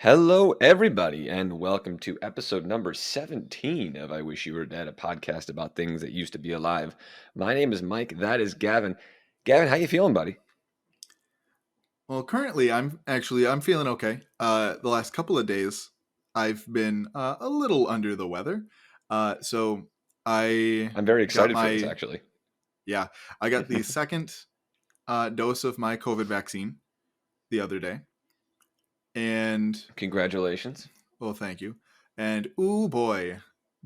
Hello, everybody, and welcome to episode number 17 of I Wish You Were Dead, a podcast about things that used to be alive. My name is Mike. That is Gavin. Gavin, how you feeling, buddy? Well, currently I'm feeling okay. The last couple of days I've been a little under the weather. So I I'm very got excited for this, my actually. yeah I got the second dose of my COVID vaccine the other day, and Congratulations. well, thank you. And ooh boy,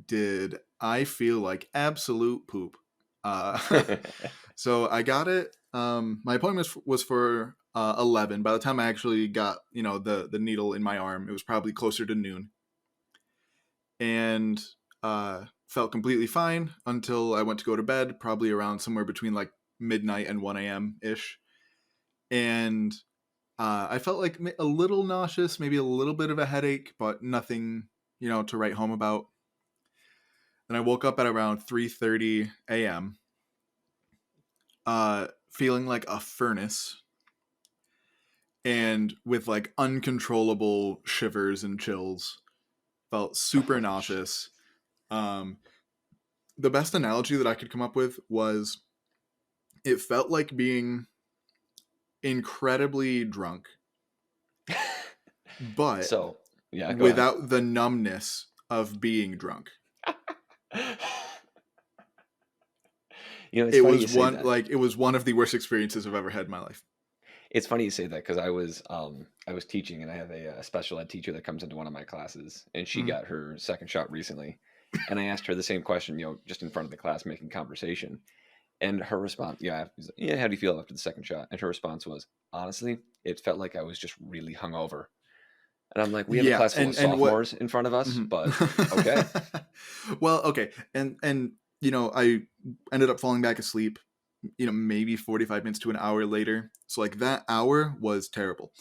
did I feel like absolute poop. Uh, so I got it. My appointment was for 11. By the time I actually got the needle in my arm, it was probably closer to noon, and felt completely fine until I went to go to bed, probably around somewhere between like midnight and 1 a.m. ish, and I felt like a little nauseous, maybe a little bit of a headache, but nothing to write home about. And I woke up at around 3:30 a.m. Feeling like a furnace and with like uncontrollable shivers and chills. Felt super Oh, nauseous. Um, the best analogy that I could come up with was it felt like being incredibly drunk, but so, yeah, go ahead. without the numbness of being drunk. It's funny you say It was one of the worst experiences I've ever had in my life. It's funny you say that because I was teaching and I have a special ed teacher that comes into one of my classes and she Mm. got her second shot recently, and I asked her the same question, just in front of the class making conversation, and her response, yeah, how do you feel after the second shot? And her response was, honestly, it felt like I was just really hungover, and I'm like, we have a Yeah, class full of and what sophomores in front of us, Mhm. but okay, Well, okay, and I ended up falling back asleep. Maybe 45 minutes to an hour later. So like that hour was terrible.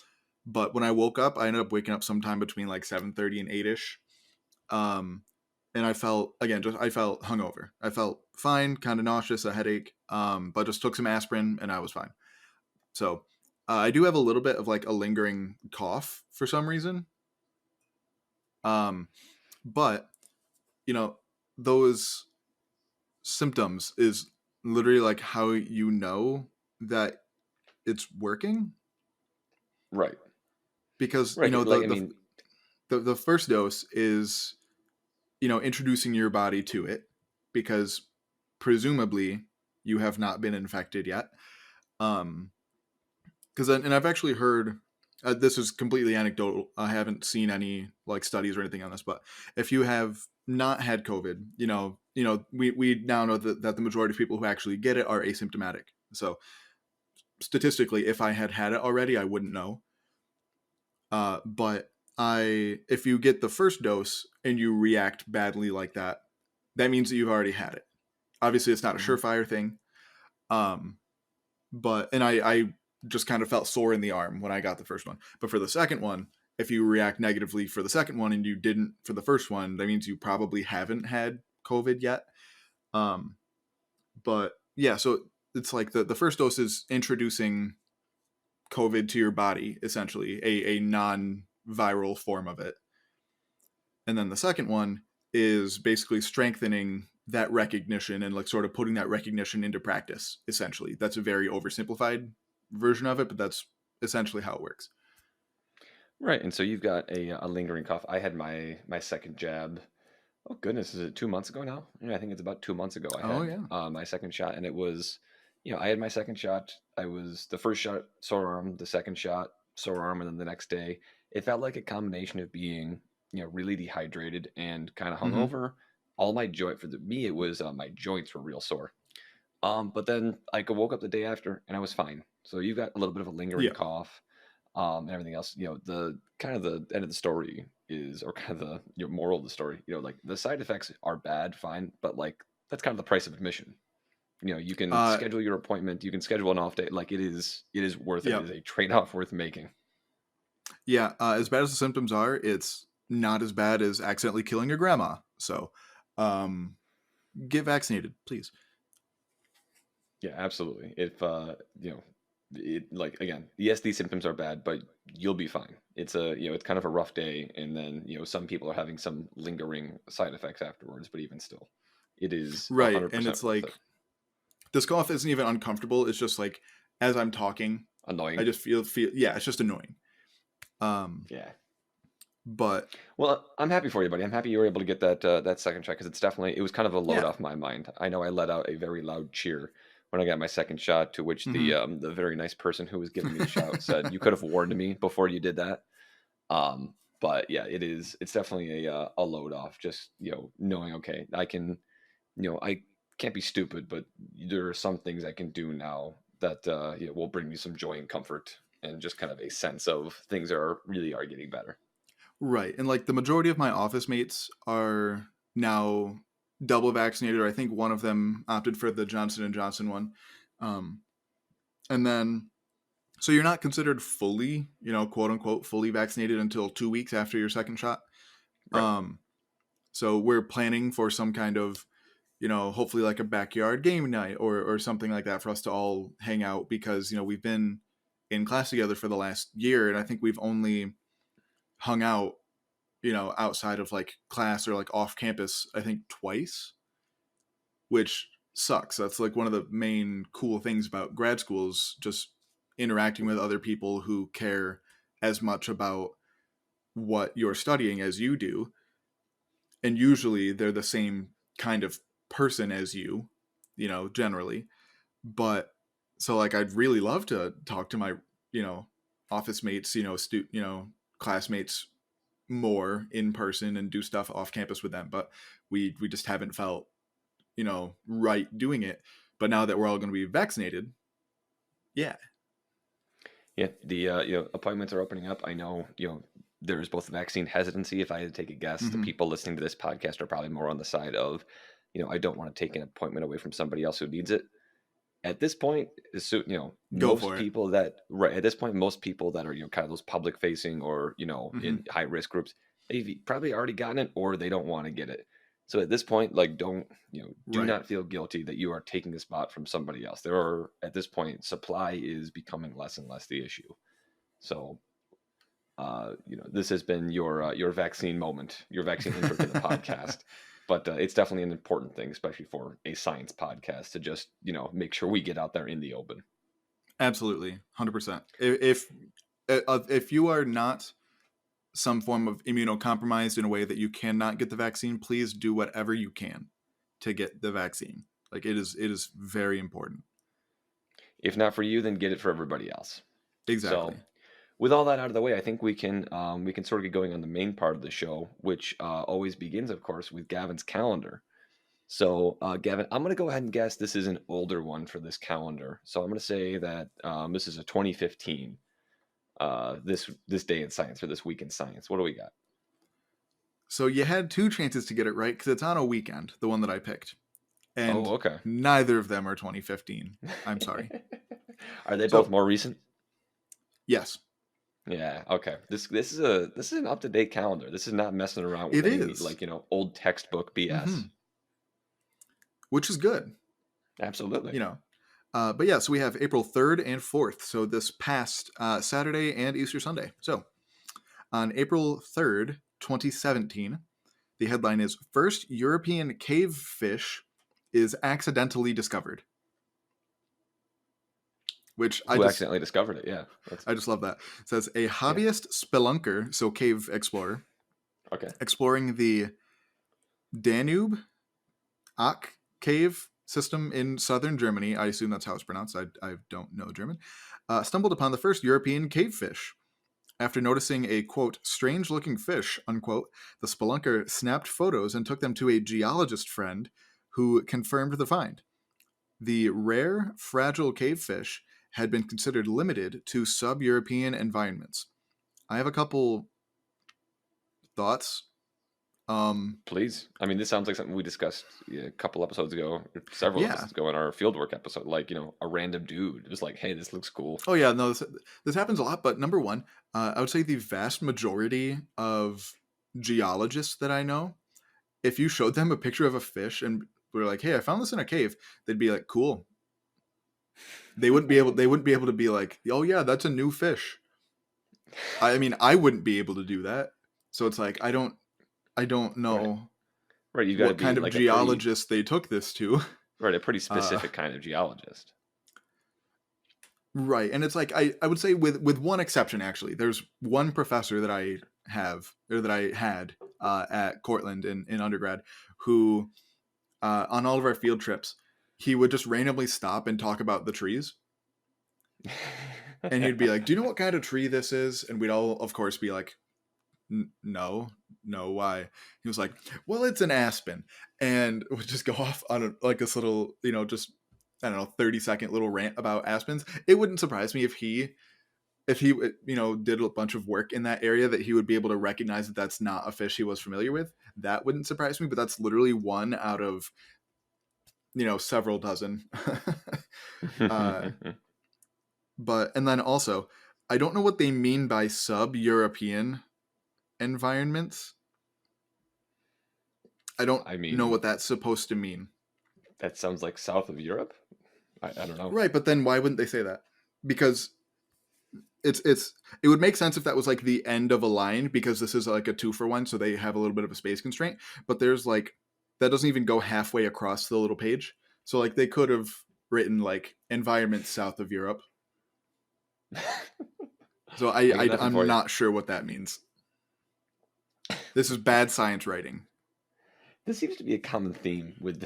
But when I woke up, I ended up waking up sometime between like 7:30 and 8ish. Um, and I felt again, just I felt hungover. I felt fine, kind of nauseous, a headache. But just took some aspirin and I was fine. So I do have a little bit of like a lingering cough for some reason. Um, but you know those symptoms is literally like how you know that it's working, right, because right, like I mean, the first dose is introducing your body to it, because presumably you have not been infected yet. um because and I've actually heard, this is completely anecdotal, I haven't seen any like studies or anything on this, but if you have not had COVID, we now know that the majority of people who actually get it are asymptomatic. So statistically, if I had it already, I wouldn't know. But if you get the first dose and you react badly like that, that means that you've already had it. Obviously, it's not a mhm. surefire thing. Um, but and I just kind of felt sore in the arm when I got the first one. But for the second one, if you react negatively for the second one and you didn't for the first one, that means you probably haven't had COVID yet. Um, but yeah, so it's like the first dose is introducing COVID to your body, essentially a non-viral form of it. And then the second one is basically strengthening that recognition and like sort of putting that recognition into practice, essentially. That's a very oversimplified version of it, but that's essentially how it works. Right, and so you've got a lingering cough. I had my second jab. Oh goodness, is it 2 months ago now? Yeah, I think it's about 2 months ago. I Oh had yeah. my second shot, and it was, I had my second shot. I was the first shot sore arm, the second shot sore arm, and then the next day it felt like a combination of being, really dehydrated and kind of Mm-hmm. hungover. All my joint for me, it was my joints were real sore. But then I woke up the day after and I was fine. So you've got a little bit of a lingering Yeah. cough, and everything else. The kind of the end of the story is, or kind of the moral of the story. Like the side effects are bad, fine, but like that's kind of the price of admission. You can Uh, schedule your appointment, you can schedule an off day. Like it is worth it. yeah. It is a trade off worth making. Yeah. As bad as the symptoms are, it's not as bad as accidentally killing your grandma. So, um, get vaccinated, please. Yeah, absolutely. If like again, yes, these symptoms are bad, but you'll be fine. It's a it's kind of a rough day, and then some people are having some lingering side effects afterwards. But even still, it is a Right. hundred And percent it's worth it. like this cough isn't even uncomfortable. It's just like as I'm talking, I Annoying, just feel yeah, it's just annoying. Um, yeah. but Well, I'm happy for you, buddy. I'm happy you were able to get that second check because it was kind of a load yeah. off my mind. I know I let out a very loud cheer when I got my second shot, to which Hmm. the very nice person who was giving me the shot said, "You could have warned me before you did that." But yeah, it's definitely a load off. Just knowing, okay, I can't be stupid, but there are some things I can do now that will bring me some joy and comfort, and just kind of a sense of things are getting better. Right. And like the majority of my office mates are now double vaccinated, or I think one of them opted for the Johnson and Johnson one. Um, and then so you're not considered fully, quote unquote, fully vaccinated until 2 weeks after your second shot. Right. Um, so we're planning for some kind of, hopefully like a backyard game night or something like that for us to all hang out because, we've been in class together for the last year and I think we've only hung out, outside of like class or like off campus, I think twice, which sucks. That's like one of the main cool things about grad schools, just interacting with other people who care as much about what you're studying as you do. And usually they're the same kind of person as you, generally. But so like I'd really love to talk to my, you know, office mates, classmates more in person and do stuff off campus with them, but we just haven't felt, right doing it. But now that we're all going to be vaccinated, yeah. Yeah, the appointments are opening up. I know there's both vaccine hesitancy. If I had to take a guess, the Hmm. people listening to this podcast are probably more on the side of, I don't want to take an appointment away from somebody else who needs it. At this point, so Go most for it. people that right at this point, most people that are kind of those public facing or Hmm. in high risk groups, they've probably already gotten it or they don't want to get it. So at this point, like, don't do Right. not feel guilty that you are taking a spot from somebody else. There are at this point, supply is becoming less and less the issue. So this has been your vaccine moment, your vaccine intro to the podcast. But it's definitely an important thing, especially for a science podcast, to just make sure we get out there in the open. Absolutely, 100%. If you are not some form of immunocompromised in a way that you cannot get the vaccine, please do whatever you can to get the vaccine. Like it is very important. If not for you, then get it for everybody else. So, Exactly. with all that out of the way, I think we can sort of get going on the main part of the show, which always begins, of course, with Gavin's calendar. So, Gavin, I'm going to go ahead and guess this is an older one for this calendar. So I'm going to say that this is a 2015. This day in science, or this week in science. What do we got? So you had two chances to get it right because it's on a weekend, the one that I picked, Oh, and okay. neither of them are 2015. I'm sorry. Are they both So more recent? yes, Yeah, okay. This is an up-to-date calendar. This is not messing around with it any is, like, old textbook BS. hmm which is good. Absolutely. You know, but yeah, so we have April 3rd and 4th. So this past Saturday and Easter Sunday. So on April 3rd, 2017, the headline is First European Cave Fish is Accidentally Discovered. Which I Who just accidentally discovered it? Yeah. That's I just love that. It says a yeah. hobbyist spelunker, so cave explorer, Okay. exploring the Danube Ach cave system in southern Germany. I assume that's how it's pronounced. I don't know German. Stumbled upon the first European cave fish. After noticing a, quote, strange looking fish, unquote, the spelunker snapped photos and took them to a geologist friend who confirmed the find. The rare, fragile cave fish had been considered limited to sub European environments. I have a couple thoughts. Please. I mean, this sounds like something we discussed a couple episodes ago, or several Yeah. episodes ago in our fieldwork episode. Like, a random dude was like, "Hey, this looks cool." Oh, yeah, no, this happens a lot, but number one, I would say the vast majority of geologists that I know, if you showed them a picture of a fish and were like, hey, I found this in a cave, they'd be like, cool. They wouldn't be able to be like, oh yeah, that's a new fish. I mean, I wouldn't be able to do that. So it's like I don't Right. know Right. You've got to what be kind of like a pretty geologist they took this to. right, a pretty Uh, specific kind of geologist. right, and it's like I would say with one exception actually. There's one professor that I have or that I had at Cortland in undergrad who on all of our field trips he would just randomly stop and talk about the trees. And he'd be like, "Do you know what kind of tree this is?" And we'd all, of course, be like, "No, no, why?" He was like, "Well, it's an aspen," and would just go off on like this little, just I don't know, 30-second little rant about aspens. It wouldn't surprise me if he did a bunch of work in that area that he would be able to recognize that that's not a fish he was familiar with. That wouldn't surprise me, but that's literally one out of several dozen. uh, but and then also, I don't know what they mean by sub-European environments. I don't I know mean, what that's supposed to mean. that sounds like south of Europe. I don't know. Right, but then why wouldn't they say that? Because it would make sense if that was like the end of a line because this is like a 2-for-1, so they have a little bit of a space constraint. But there's like that doesn't even go halfway across the little page. So like they could have written like environment south of Europe. So I got nothing for I'm you. not sure what that means. This is bad science writing. This seems to be a common theme with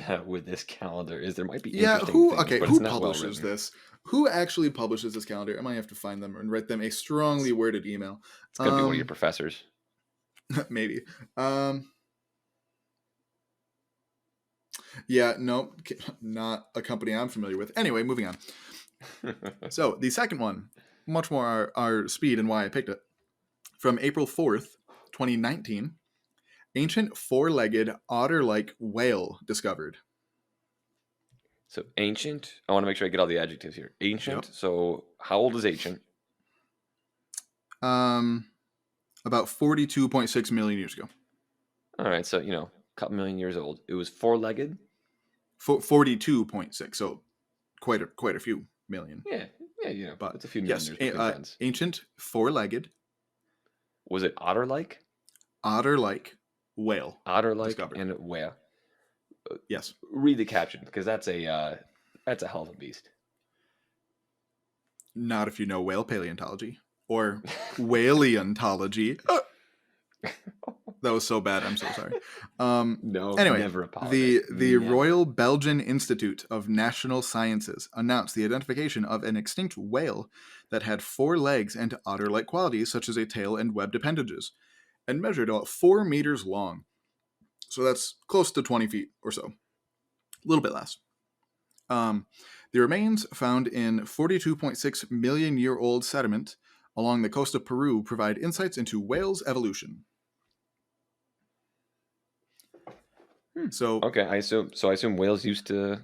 this calendar. Is there might be Yeah, interesting things, but it's who not well publishes written. this? Who actually publishes this calendar? I might have to find them and write them a strongly It's, worded email. it's gonna be one of your Um, professors. maybe. Um, yeah, no, not a company I'm familiar with. Anyway, moving on. So the second one, much more our speed and why I picked it. From April 4th, 2019, ancient four-legged otter-like whale discovered. So ancient. I want to make sure I get all the adjectives here. Ancient. Yep. So how old is ancient? Um, about 42.6 million years ago. All right. So a couple million years old. It was four-legged. 42.6, so quite a few million. Yeah. Yeah. But It's a few million yes, years between friends. ancient four-legged Was it otter-like? otter-like whale Otter-like discovered. and where? Yes, Read the caption because that's a hell of a beast. not if you know whale paleontology or whaleontology. That was so bad. I'm so sorry. No, Anyway, never apologize. the Never. Royal Belgian Institute of National Sciences announced the identification of an extinct whale that had four legs and otter-like qualities, such as a tail and webbed appendages, and measured about 4 meters long. So that's close to 20 feet or so, a little bit less. The remains found in 42.6 million year old sediment along the coast of Peru provide insights into whales' evolution. So Okay, I assume whales used to.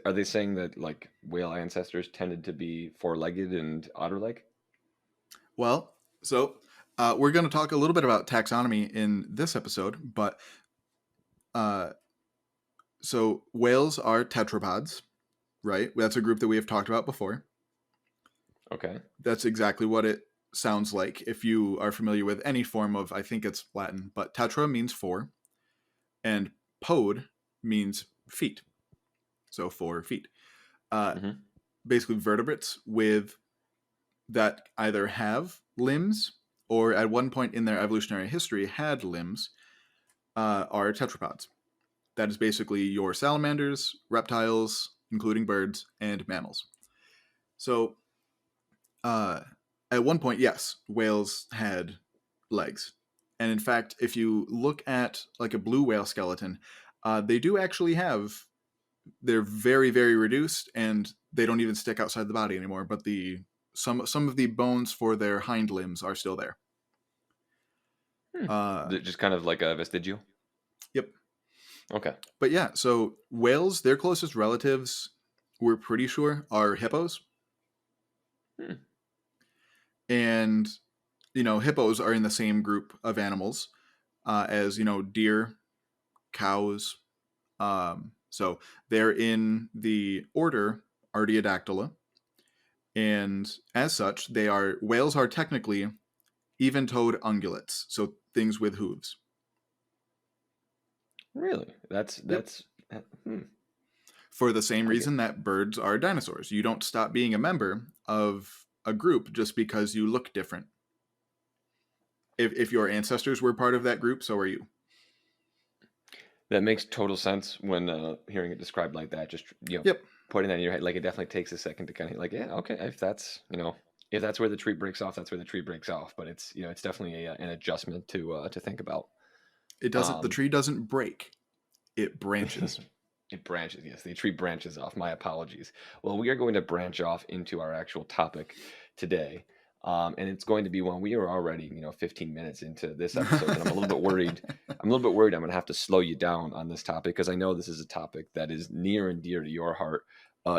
Are they saying that like whale ancestors tended to be four-legged and otter-like? Well, so we're going to talk a little bit about taxonomy in this episode, but uh, so whales are tetrapods, right? That's a group that we have talked about before. Okay. That's exactly what it sounds like if you are familiar with any form of, I think it's Latin, but tetra means four, and pod means feet. So 4 feet. Uh, Hmm. Basically, vertebrates with that either have limbs or at one point in their evolutionary history had limbs are tetrapods. That is basically your salamanders, reptiles, including birds, and mammals. So, uh, at one point, yes, whales had legs. And in fact, if you look at like a blue whale skeleton, they do actually have. They're very, very reduced, and they don't even stick outside the body anymore. But some of the bones for their hind limbs are still there. Hmm. Uh, Just kind of like a vestigial. yep. Okay. But yeah, so whales, their closest relatives, we're pretty sure, are hippos. Hmm. And, hippos are in the same group of animals as, deer, cows. So they're in the order Artiodactyla. And as such, whales are technically even-toed ungulates, so things with hooves. Really? Yep. Hmm. For the same Okay. reason that birds are dinosaurs. You don't stop being a member of a group just because you look different. If your ancestors were part of that group, so are you. That makes total sense when hearing it described like that. Just Yep. putting that in your head, like it definitely takes a second to kind of like, yeah, okay, if that's if that's where the tree breaks off, that's where the tree breaks off. But it's it's definitely an adjustment to think about. The Um, tree doesn't break. It branches. it branches. Yes, the tree branches off. My apologies. Well, we are going to branch off into our actual topic today. And it's going to be one we are already, 15 minutes into this episode, and I'm a little bit worried. I'm a little bit worried I'm going to have to slow you down on this topic because I know this is a topic that is near and dear to your heart.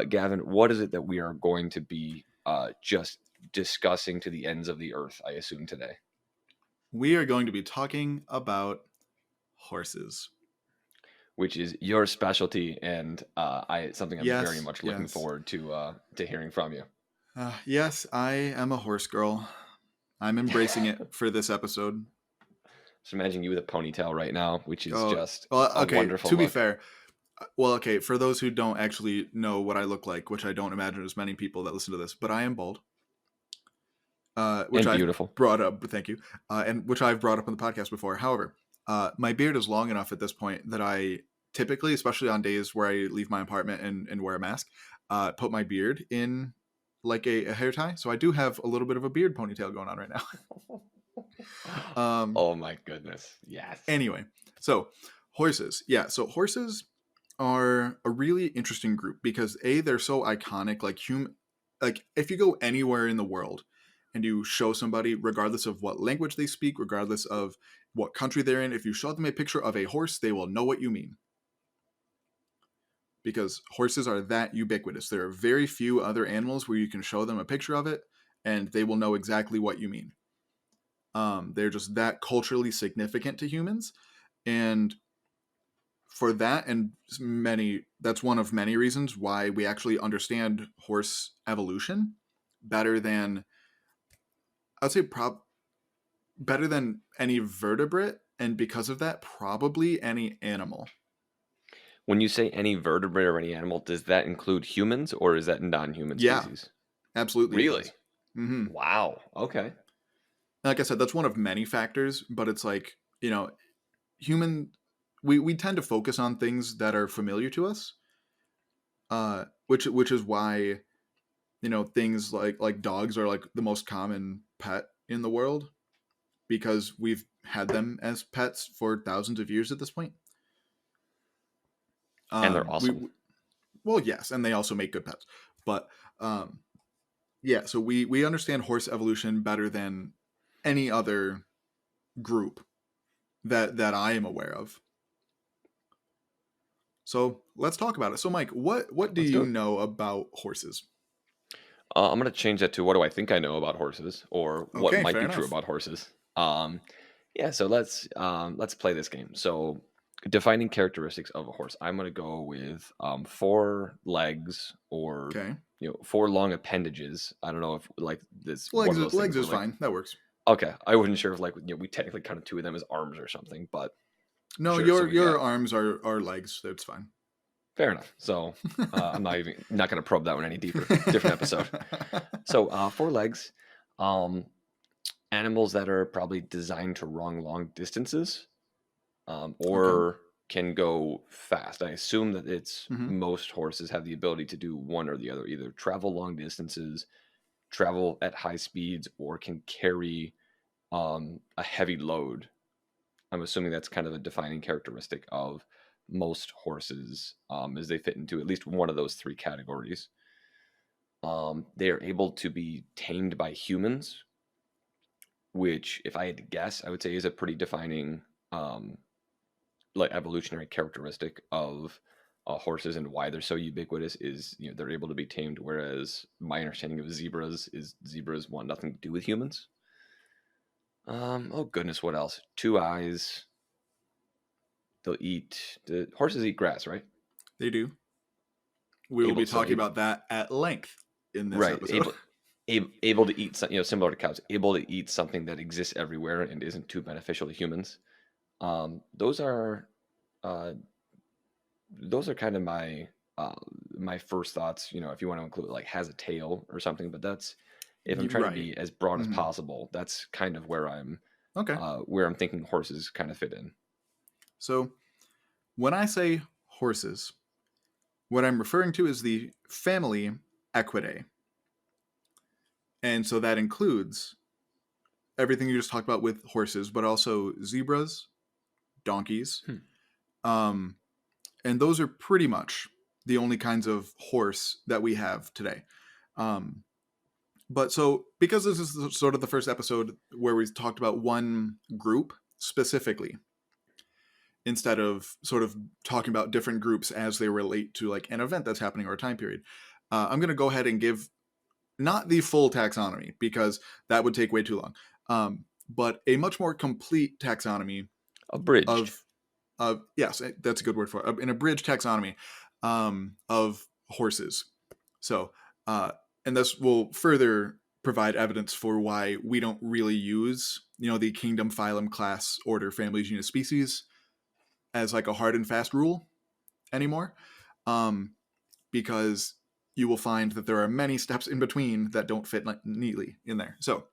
Gavin, what is it that we are going to be just discussing to the ends of the earth, I assume, today? We are going to be talking about horses. Which is your specialty, and something I'm very Yes, much looking yes. forward to hearing from you. Yes, I am a horse girl. I'm embracing it for this episode. Just imagine you with a ponytail right now, which is Oh, just well, a okay. wonderful To be look. fair, okay, for those who don't actually know what I look like, which I don't imagine there's many people that listen to this, but I am bald. Which And I've beautiful. brought up. Thank you, and which I've brought up on the podcast before. However, my beard is long enough at this point that I typically, especially on days where I leave my apartment and wear a mask, put my beard in like a hair tie. So I do have a little bit of a beard ponytail going on right now. um, Oh my goodness. Yes. anyway, so horses, yeah. So horses are a really interesting group because they're so iconic. Like if you go anywhere in the world and you show somebody, regardless of what language they speak, regardless of what country they're in, if you show them a picture of a horse, they will know what you mean because horses are that ubiquitous. There are very few other animals where you can show them a picture of it and they will know exactly what you mean. They're just that culturally significant to humans, and for that and that's one of many reasons why we actually understand horse evolution better than I'd say better than any vertebrate, and because of that probably any animal. When you say any vertebrate or any animal, does that include humans or is that non-human Yeah, species? absolutely it Really? does. Hmm. Wow. Okay. Like I said, that's one of many factors, but it's like, human we tend to focus on things that are familiar to us, which is why things like dogs are like the most common pet in the world because we've had them as pets for thousands of years at this point. And they're We awesome. well, yes, and they also make good pets, but um, yeah. So we understand horse evolution better than any other group that I am aware of. So let's talk about it. So Mike, what do Let's do you it. know about horses? I'm going to change that to what do I think I know about horses or what Okay, might fair be true enough. about horses. Yeah, so let's play this game. So defining characteristics of a horse. I'm going to go with four legs or Okay, four long appendages. I don't know if like this one legs of those legs things where is like fine. That works. okay, I wasn't sure if like we technically counted two of them as arms or something, but No, sure. So we got your arms are legs. That's fine. fair enough. So I'm not going to probe that one any deeper. Different episode. So four legs. Um, Animals that are probably designed to run long distances, Okay. or can go fast. I assume that it's Hmm. most horses have the ability to do one or the other, either travel long distances, travel at high speeds, or can carry a heavy load. I'm assuming that's kind of a defining characteristic of most horses, as they fit into at least one of those three categories. They are able to be tamed by humans, which, if I had to guess, I would say is a pretty defining um, like evolutionary characteristic of horses and why they're so ubiquitous is they're able to be tamed. Whereas my understanding of zebras is zebras want nothing to do with humans. Oh goodness, what else? Two eyes. They'll eat. The horses eat grass, right? They do. We will Able be so talking able about that at length in this right episode. able able to eat, similar to cows, able to eat something that exists everywhere and isn't too beneficial to humans. Those are uh, those are kind of uh, my first thoughts. If you want to include like has a tail or something, but that's if I'm trying to Right. be as broad as Hmm. possible, that's kind of Okay. where I'm thinking horses kind of fit in. So when I say horses, what I'm referring to is the family Equidae. And so that includes everything you just talked about with horses, but also zebras, donkeys. Hmm. Um, and those are pretty much the only kinds of horse that we have today. Um, but so, because this is sort of the first episode where we talked about one group specifically, instead of sort of talking about different groups as they relate to like an event that's happening or a time period, I'm going to go ahead and give not the full taxonomy because that would take way too long, but a much more complete taxonomy Abridged. of yes, that's a good word for it, an abridged taxonomy of horses. So, uh, and this will further provide evidence for why we don't really use, the kingdom, phylum, class, order, family, genus, species as like a hard and fast rule anymore, um, because you will find that there are many steps in between that don't fit neatly in there. So,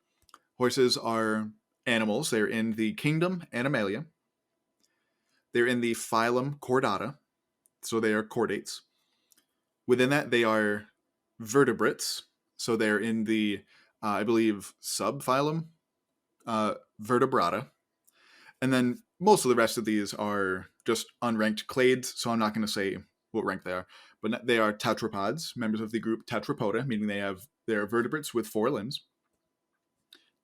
horses are animals. They're in the kingdom Animalia. They're in the phylum Chordata, so they are chordates. Within that, they are vertebrates, so they're in the, I believe, subphylum Vertebrata. And then most of the rest of these are just unranked clades, so I'm not going to say what rank they are, but they are tetrapods, members of the group Tetrapoda, meaning they're vertebrates with 4 limbs.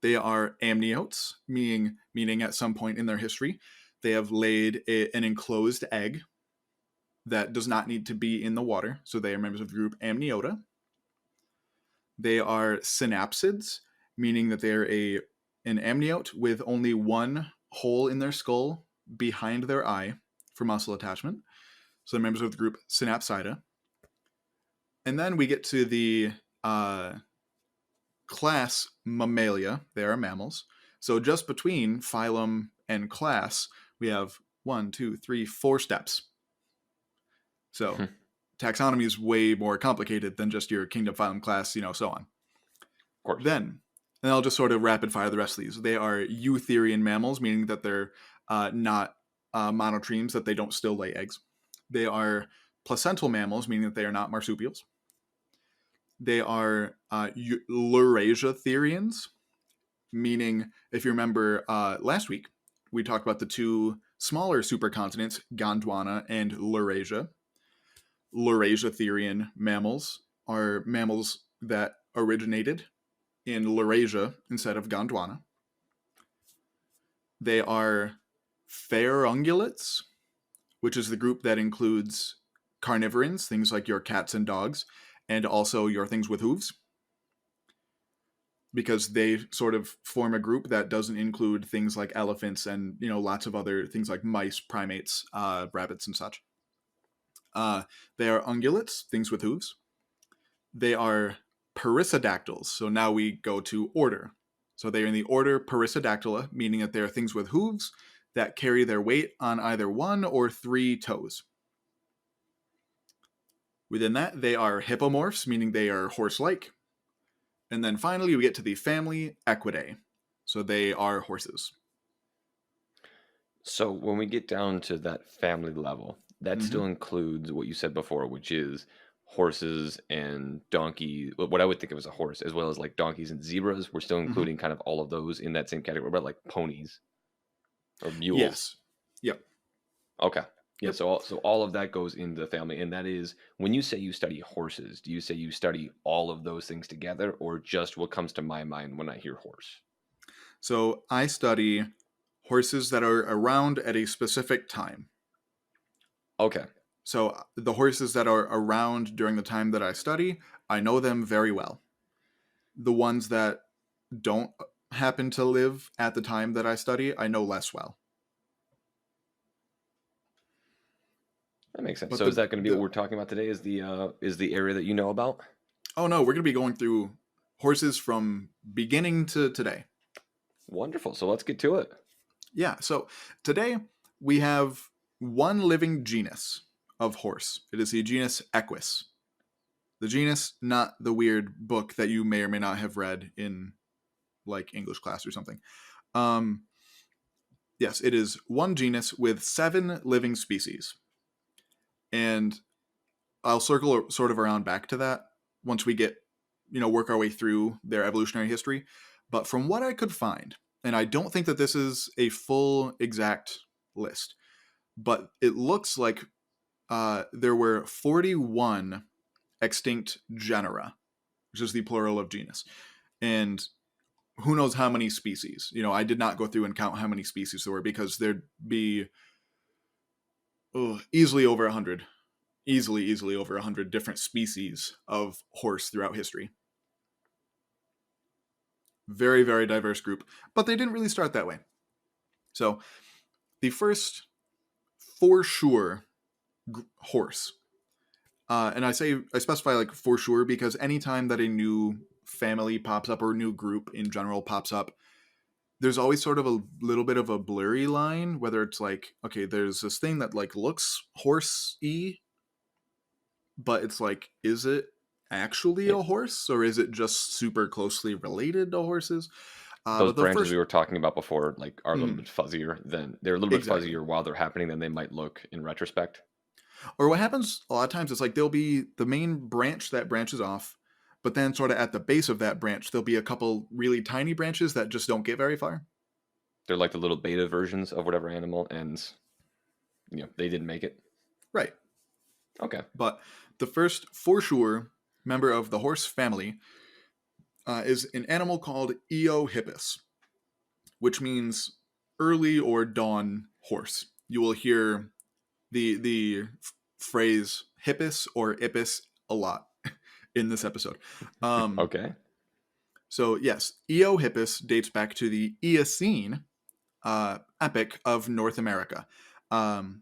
They are amniotes, meaning at some point in their history they have laid an enclosed egg that does not need to be in the water, so they are members of the group Amniota. They are synapsids, meaning that they're an amniote with only one hole in their skull behind their eye for muscle attachment. So they're members of the group Synapsida. And then we get to the class Mammalia. They are mammals. So just between phylum and class, we have 1, 2, 3, 4 steps. So of taxonomy is way more complicated than just your kingdom, phylum, class, so on. course. Then, and I'll just sort of rapid fire the rest of these. They are eutherian mammals, meaning that they're not monotremes, that they don't still lay eggs. They are placental mammals, meaning that they are not marsupials. They are Laurasia-therians, meaning, if you remember last week, we talked about the two smaller supercontinents, Gondwana and Laurasia. Laurasia-therian mammals are mammals that originated in Laurasia instead of Gondwana. They are Phaerungulates, which is the group that includes carnivorans, things like your cats and dogs, and also your things with hooves, because they sort of form a group that doesn't include things like elephants and lots of other things like mice, primates, rabbits, and such. They are ungulates, things with hooves. They are perissodactyls. So now we go to order. So they are in the order Perissodactyla, meaning that they are things with hooves that carry their weight on either 1 or 3 toes. Within that, they are hippomorphs, meaning they are horse-like. And then finally, we get to the family Equidae. So they are horses. So when we get down to that family level, that Mm-hmm. still includes what you said before, which is horses and donkey, what I would think of as a horse, as well as like donkeys and zebras. We're still Mm-hmm. including kind of all of those in that same category. What about like ponies or mules? Yes. Yep. Okay. Yeah, Yep. so all of that goes into the family, and that is when you say you study horses, do you say you study all of those things together, or just what comes to my mind when I hear horse? So I study horses that are around at a specific time. Okay. So the horses that are around during the time that I study, I know them very well. The ones that don't happen to live at the time that I study, I know less well. That makes sense. But So is that going to be what the we're talking about today? Is the area that you know about? oh no, we're gonna be going through horses from beginning to today. Wonderful. So let's get to it. Yeah, so today we have one living genus of horse. It is the genus Equus. The genus, not the weird book that you may or may not have read in like English class or something. Um, yes, it is one genus with 7 living species. And I'll circle sort of around back to that once we get, work our way through their evolutionary history. But from what I could find, and I don't think that this is a full exact list, but it looks like there were 41 extinct genera, which is the plural of genus. And who knows how many species. I did not go through and count how many species there were because there'd be easily over 100. Easily over 100 different species of horse throughout history. Very, very diverse group, but they didn't really start that way. So the first, for sure, horse, and I specify like for sure because anytime that a new family pops up or a new group in general pops up, there's always sort of a little bit of a blurry line, whether it's like, okay, there's this thing that like looks horse-y, but it's like, is it actually Yeah. a horse or is it just super closely related to horses? Those But the branches first, we were talking about before, like, are a little mm, bit fuzzier than they're a little bit exactly. fuzzier while they're happening than they might look in retrospect. Or what happens a lot of times is like there'll be the main branch that branches off, but then sort of at the base of that branch, there'll be a couple really tiny branches that just don't get very far. They're like the little beta versions of whatever animal, and they didn't make it. Right. Okay. But the first, for sure, member of the horse family is an animal called Eohippus, which means early or dawn horse. You will hear the phrase hippus or ippus a lot in this episode. Okay. So yes, Eohippus dates back to the Eocene epoch of North America. And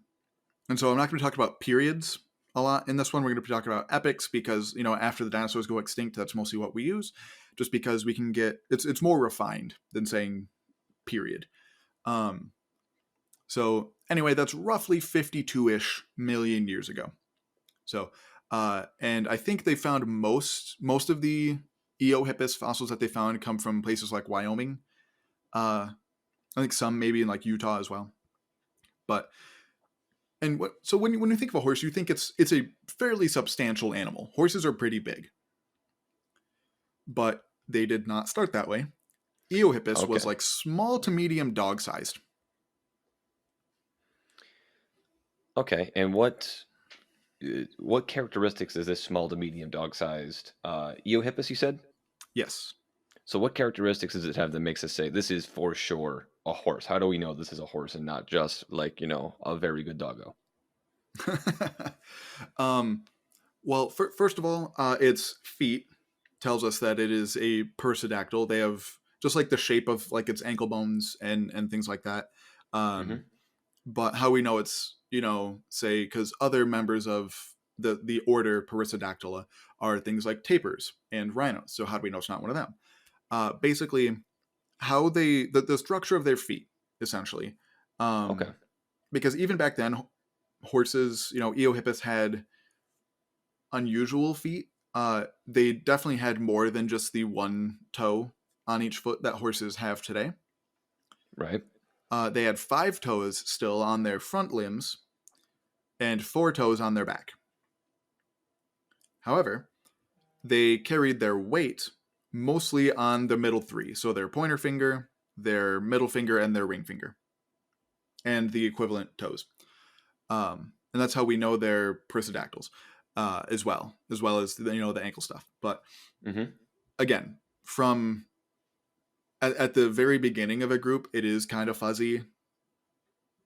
so I'm not going to talk about periods a lot in this one. We're going to be talking about epochs because, after the dinosaurs go extinct, that's mostly what we use, just because we can get, it's more refined than saying period. So anyway, that's roughly 52-ish million years ago. So, and I think they found most of the Eohippus fossils that they found come from places like Wyoming. I think some maybe in like Utah as well. But so when you think of a horse, you think it's a fairly substantial animal. Horses are pretty big, but they did not start that way. Eohippus was Okay. like small to medium dog sized. Okay. And what characteristics is this small to medium dog-sized Eohippus, you said? Yes. So what characteristics does it have that makes us say this is for sure a horse? How do we know this is a horse and not just like, a very good doggo? um, well, first of all, its feet tells us that it is a percodactyl. They have just like the shape of like its ankle bones and things like that. Hmm. But how we know it's, say, because other members of the order Perissodactyla are things like tapirs and rhinos. So how do we know it's not one of them? Basically, how the structure of their feet, essentially. Okay. Because even back then, horses, Eohippus had unusual feet. They definitely had more than just the one toe on each foot that horses have today. Right. They had 5 toes still on their front limbs and 4 toes on their back. However, they carried their weight mostly on the middle 3, so their pointer finger, their middle finger, and their ring finger, and the equivalent toes. And that's how we know they're perissodactyls, as well as the ankle stuff. But Hmm. again, from at the very beginning of a group, it is kind of fuzzy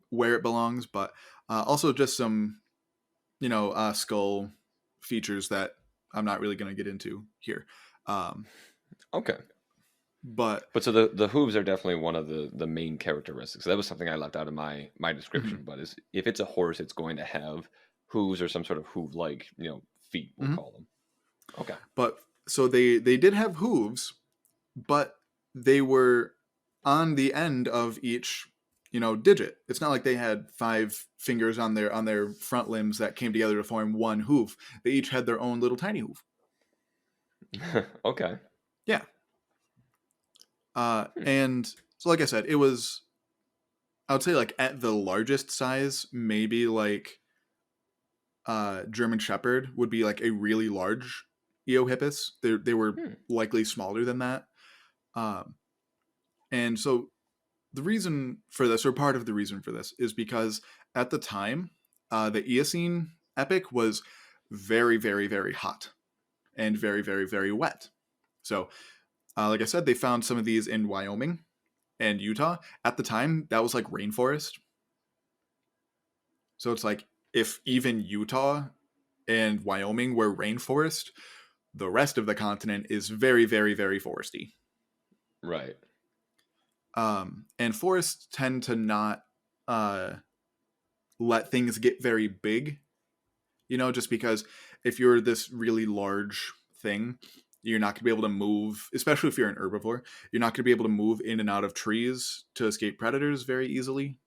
where it belongs, but also just some skull features that I'm not really going to get into here. Um, Okay. but But so the hooves are definitely one of the main characteristics. That was something I left out of my mhm, description. But is if it's a horse, it's going to have hooves or some sort of hoof-like, feet. We'll mhm. call them. Okay. But So they did have hooves, but they were on the end of each, digit. It's not like they had five fingers on their front limbs that came together to form one hoof. They each had their own little tiny hoof. Okay. Yeah. Hmm. And so like I said, it was, I would say, like at the largest size, maybe like German Shepherd would be like a really large Eohippus. They were Hmm. likely smaller than that. Um, and so the reason for this, or part of the reason for this, is because at the time, the Eocene epoch was very, very, very hot and very, very, very wet. So, like I said, they found some of these in Wyoming and Utah. At the time, that was like rainforest. So it's like if even Utah and Wyoming were rainforest, the rest of the continent is very, very, very foresty. Right. And forests tend to not uh, let things get very big, just because if you're this really large thing, you're not going to be able to move, especially if you're an herbivore, you're not going to be able to move in and out of trees to escape predators very easily.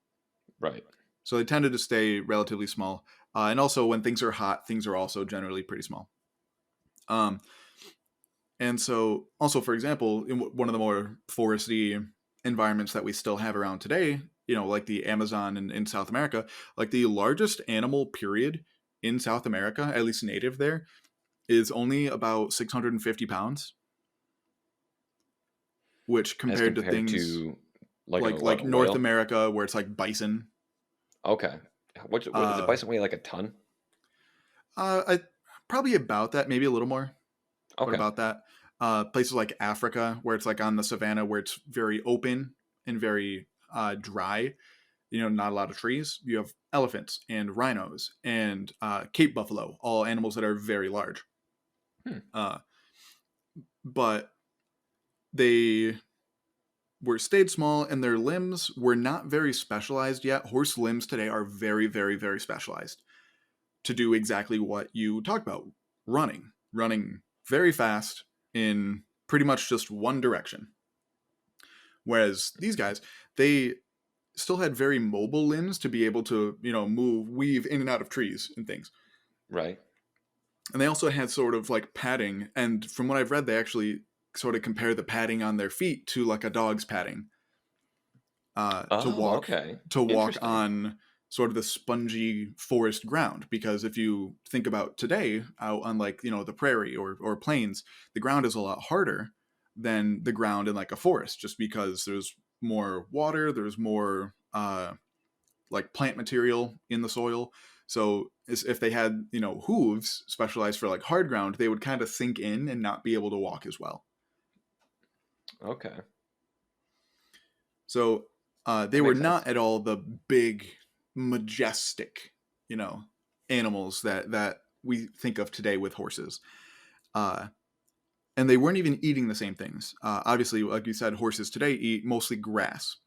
Right. So they tended to stay relatively small. And also, when things are hot, things are also generally pretty small. Um, and so, also, for example, in one of the more foresty environments that we still have around today, like the Amazon in South America, like the largest animal period in South America, at least native there, is only about 650 pounds, which As compared to compared things to like a like what, a North whale? America, where it's like bison, Okay. What does a uh, bison weigh, like a ton? I probably about that, maybe a little more, but Okay. about that. Places like Africa, where it's like on the savannah, where it's very open and very dry, not a lot of trees. You have elephants and rhinos and Cape buffalo, all animals that are very large. Hmm. Uh, but they were stayed small, and their limbs were not very specialized yet. Horse limbs today are very, very, very specialized to do exactly what you talked about: running very fast in pretty much just one direction. Whereas these guys, they still had very mobile limbs to be able to, move, weave in and out of trees and things. Right. And they also had sort of like padding. And from what I've read, they actually sort of compare the padding on their feet to like a dog's padding, to Oh, walk okay. to walk Interesting. on sort of the spongy forest ground. Because if you think about today out on, like, the prairie or plains, the ground is a lot harder than the ground in like a forest, just because there's more water, there's more like plant material in the soil. So if they had, hooves specialized for like hard ground, they would kind of sink in and not be able to walk as well. Okay. So they That were makes sense. not at all the big, majestic, you know, animals that we think of today with horses. Uh, and they weren't even eating the same things. Obviously, like you said, horses today eat mostly grass.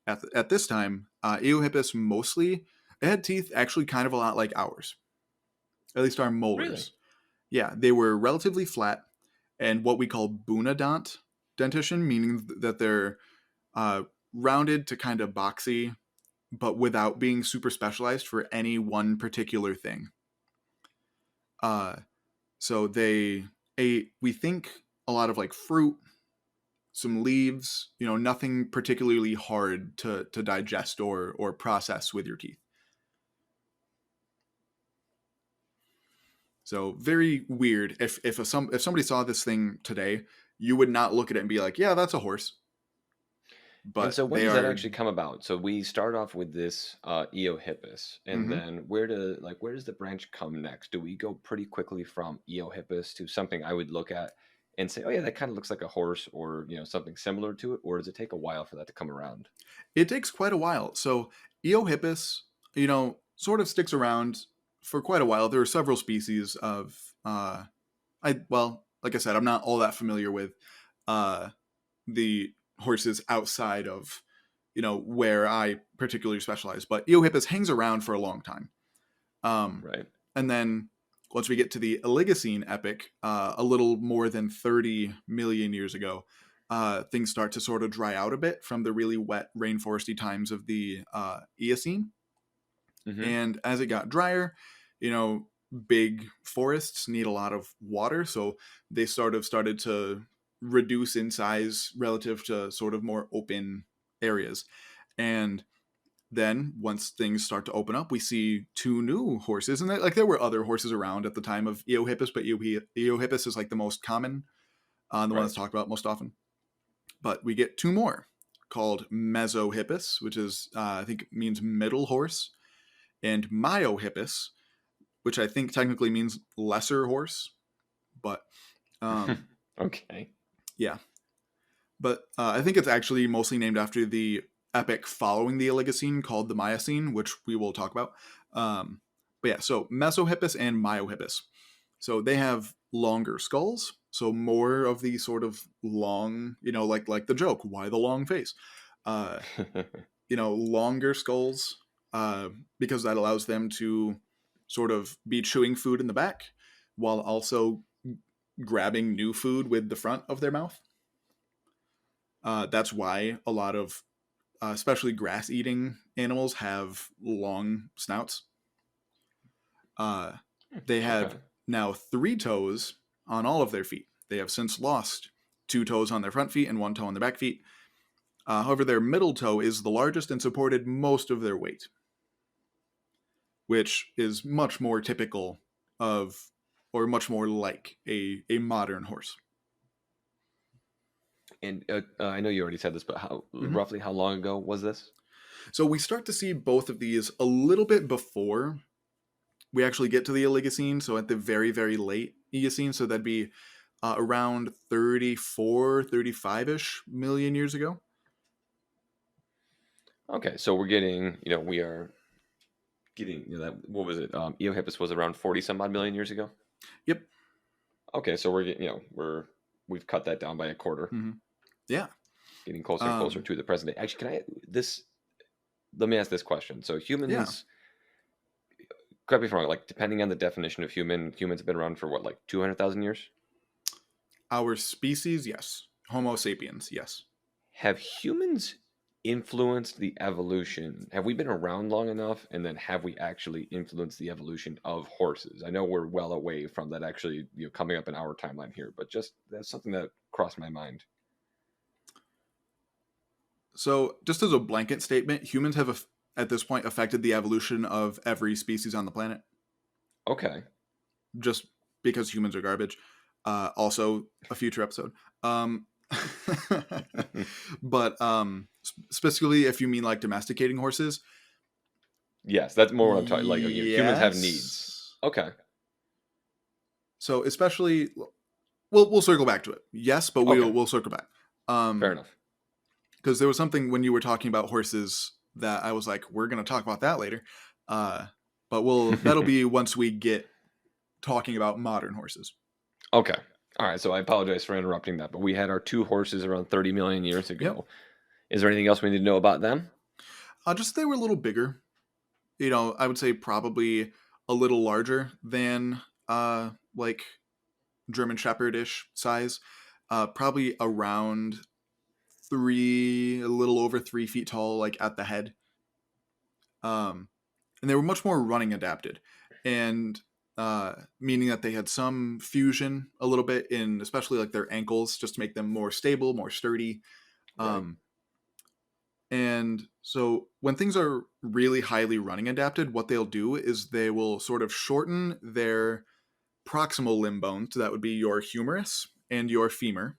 At this time, Eohippus mostly, it had teeth actually kind of a lot like ours, at least our Really? molars. Yeah, they were relatively flat and what we call bunodont dentition, meaning that they're uh, rounded to kind of boxy, but without being super specialized for any one particular thing. Uh, so they ate, we think, a lot of like fruit, some leaves, nothing particularly hard to digest or process with your teeth. So very weird. If somebody saw this thing today, you would not look at it and be like, "Yeah, that's a horse." And But so when they does that are. actually come about? So we start off with this Eohippus, and Mhm. then where does the branch come next? Do we go pretty quickly from Eohippus to something I would look at and say, oh yeah, that kind of looks like a horse, or something similar to it, or does it take a while for that to come around? It takes quite a while. So Eohippus, sort of sticks around for quite a while. There are several species of. Like I said, I'm not all that familiar with uh, the horses outside of where I particularly specialize. But Eohippus hangs around for a long time. Um, Right. and then Once we get to the Oligocene epoch, a little more than 30 million years ago, things start to sort of dry out a bit from the really wet rainforesty times of the Eocene. Hmm. And as it got drier, you know, big forests need a lot of water, so they sort of started to reduce in size relative to sort of more open areas. And then once things start to open up, we see two new horses, and like there were other horses around at the time of Eohippus, but Eohippus is like the most common, the one Right. that's talked about most often. But we get two more called Mesohippus, which is I think means middle horse, and Myohippus, which I think technically means lesser horse. But um, Okay. yeah, but I think it's actually mostly named after the epoch following the Oligocene called the Miocene, which we will talk about. But yeah, so Mesohippus and Myohippus. So they have longer skulls, so more of the sort of long, like the joke, why the long face? Uh, longer skulls, because that allows them to sort of be chewing food in the back while also grabbing new food with the front of their mouth. That's why a lot of, especially grass eating animals, have long snouts. Uh, they have Okay. now three toes on all of their feet. They have since lost two toes on their front feet and one toe on their back feet. However, their middle toe is the largest and supported most of their weight, which is much more typical of, or much more like a modern horse. And I know you already said this, but how Mhm. roughly how long ago was this? So we start to see both of these a little bit before we actually get to the Oligocene, so at the very, very late Eocene, so that'd be around 34, 35-ish million years ago. Okay, so we're getting, we are getting, that what was it? Eohippus was around 40 some odd million years ago. Yep. Okay, so we're getting, we've cut that down by a quarter, Hmm. Yeah. getting closer and closer Um, to the present day. Actually, let me ask this question. So yeah. humans, correct me if I'm wrong, like depending on the definition of humans have been around for what, like 200,000 years? Our species, yes. Homo sapiens, yes. Have humans influenced the evolution? Have we been around long enough? And then have we actually influenced the evolution of horses? I know we're well away from that actually, coming up in our timeline here, but just that's something that crossed my mind. So, just as a blanket statement, humans have at this point affected the evolution of every species on the planet, Okay. just because humans are garbage. Also, a future episode. Um, but specifically, if you mean like domesticating horses, Yes, that's more what I'm talking. Like, humans have needs. yes. Okay. So, especially, we'll circle back to it. Yes, but Okay. we'll circle back. Fair enough. Because there was something when you were talking about horses that I was like, we're going to talk about that later. Uh, but that'll be once we get talking about modern horses. Okay. All right. So I apologize for interrupting that, but we had our two horses around 30 million years Yep. ago. Is there anything else we need to know about them? Just they were a little bigger. I would say probably a little larger than like German Shepherd-ish size. Probably around a little over 3 feet tall, like at the head. Um, and they were much more running adapted, and meaning that they had some fusion a little bit in, especially like their ankles, just to make them more stable, more sturdy. Right. Um, and so when things are really highly running adapted, what they'll do is they will sort of shorten their proximal limb bones. So that would be your humerus and your femur,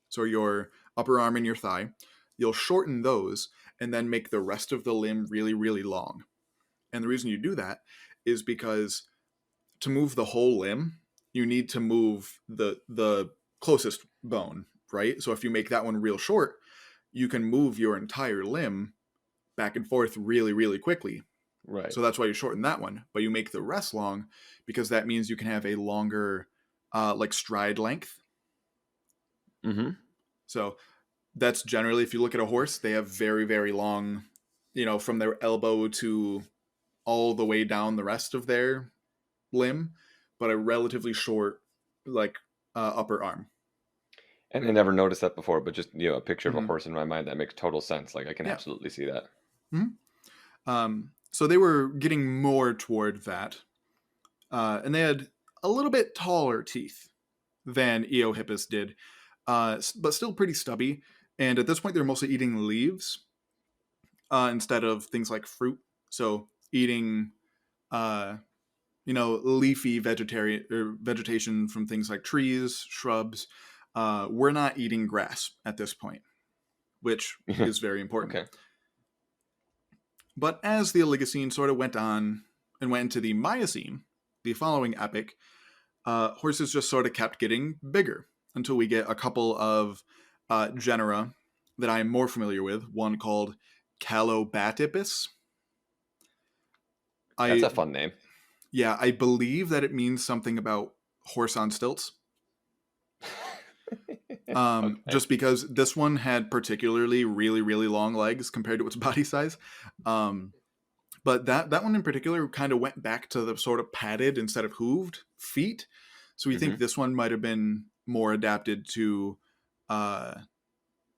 so your upper arm and your thigh. You'll shorten those and then make the rest of the limb really, really long. And the reason you do that is because to move the whole limb, you need to move the closest bone, right? So if you make that one real short, you can move your entire limb back and forth really, really quickly. Right. So that's why you shorten that one, but you make the rest long because that means you can have a longer, like stride length. Mm-hmm. So that's generally, if you look at a horse, they have very, very long, from their elbow to all the way down the rest of their limb. but a relatively short, like upper arm. And I never noticed that before, but just, a picture of a Hmm. horse in my mind, that makes total sense. Like, I can Yeah. absolutely see that. Hmm. So they were getting more toward that, and they had a little bit taller teeth than Eohippus did, but still pretty stubby. And at this point, they're mostly eating leaves instead of things like fruit. So eating, uh, leafy vegetarian or vegetation from things like trees, shrubs. We're not eating grass at this point, which is very important. Okay. But as the Oligocene sort of went on and went into the Miocene, the following epoch, horses just sort of kept getting bigger until we get a couple of genera that I am more familiar with. One called Calobatypus. That's I a fun name. Yeah, I believe that it means something about horse on stilts. Okay. Just because this one had particularly really, really long legs compared to its body size. Um, but that one in particular kind of went back to the sort of padded instead of hooved feet. So we think Hmm. this one might have been more adapted to uh,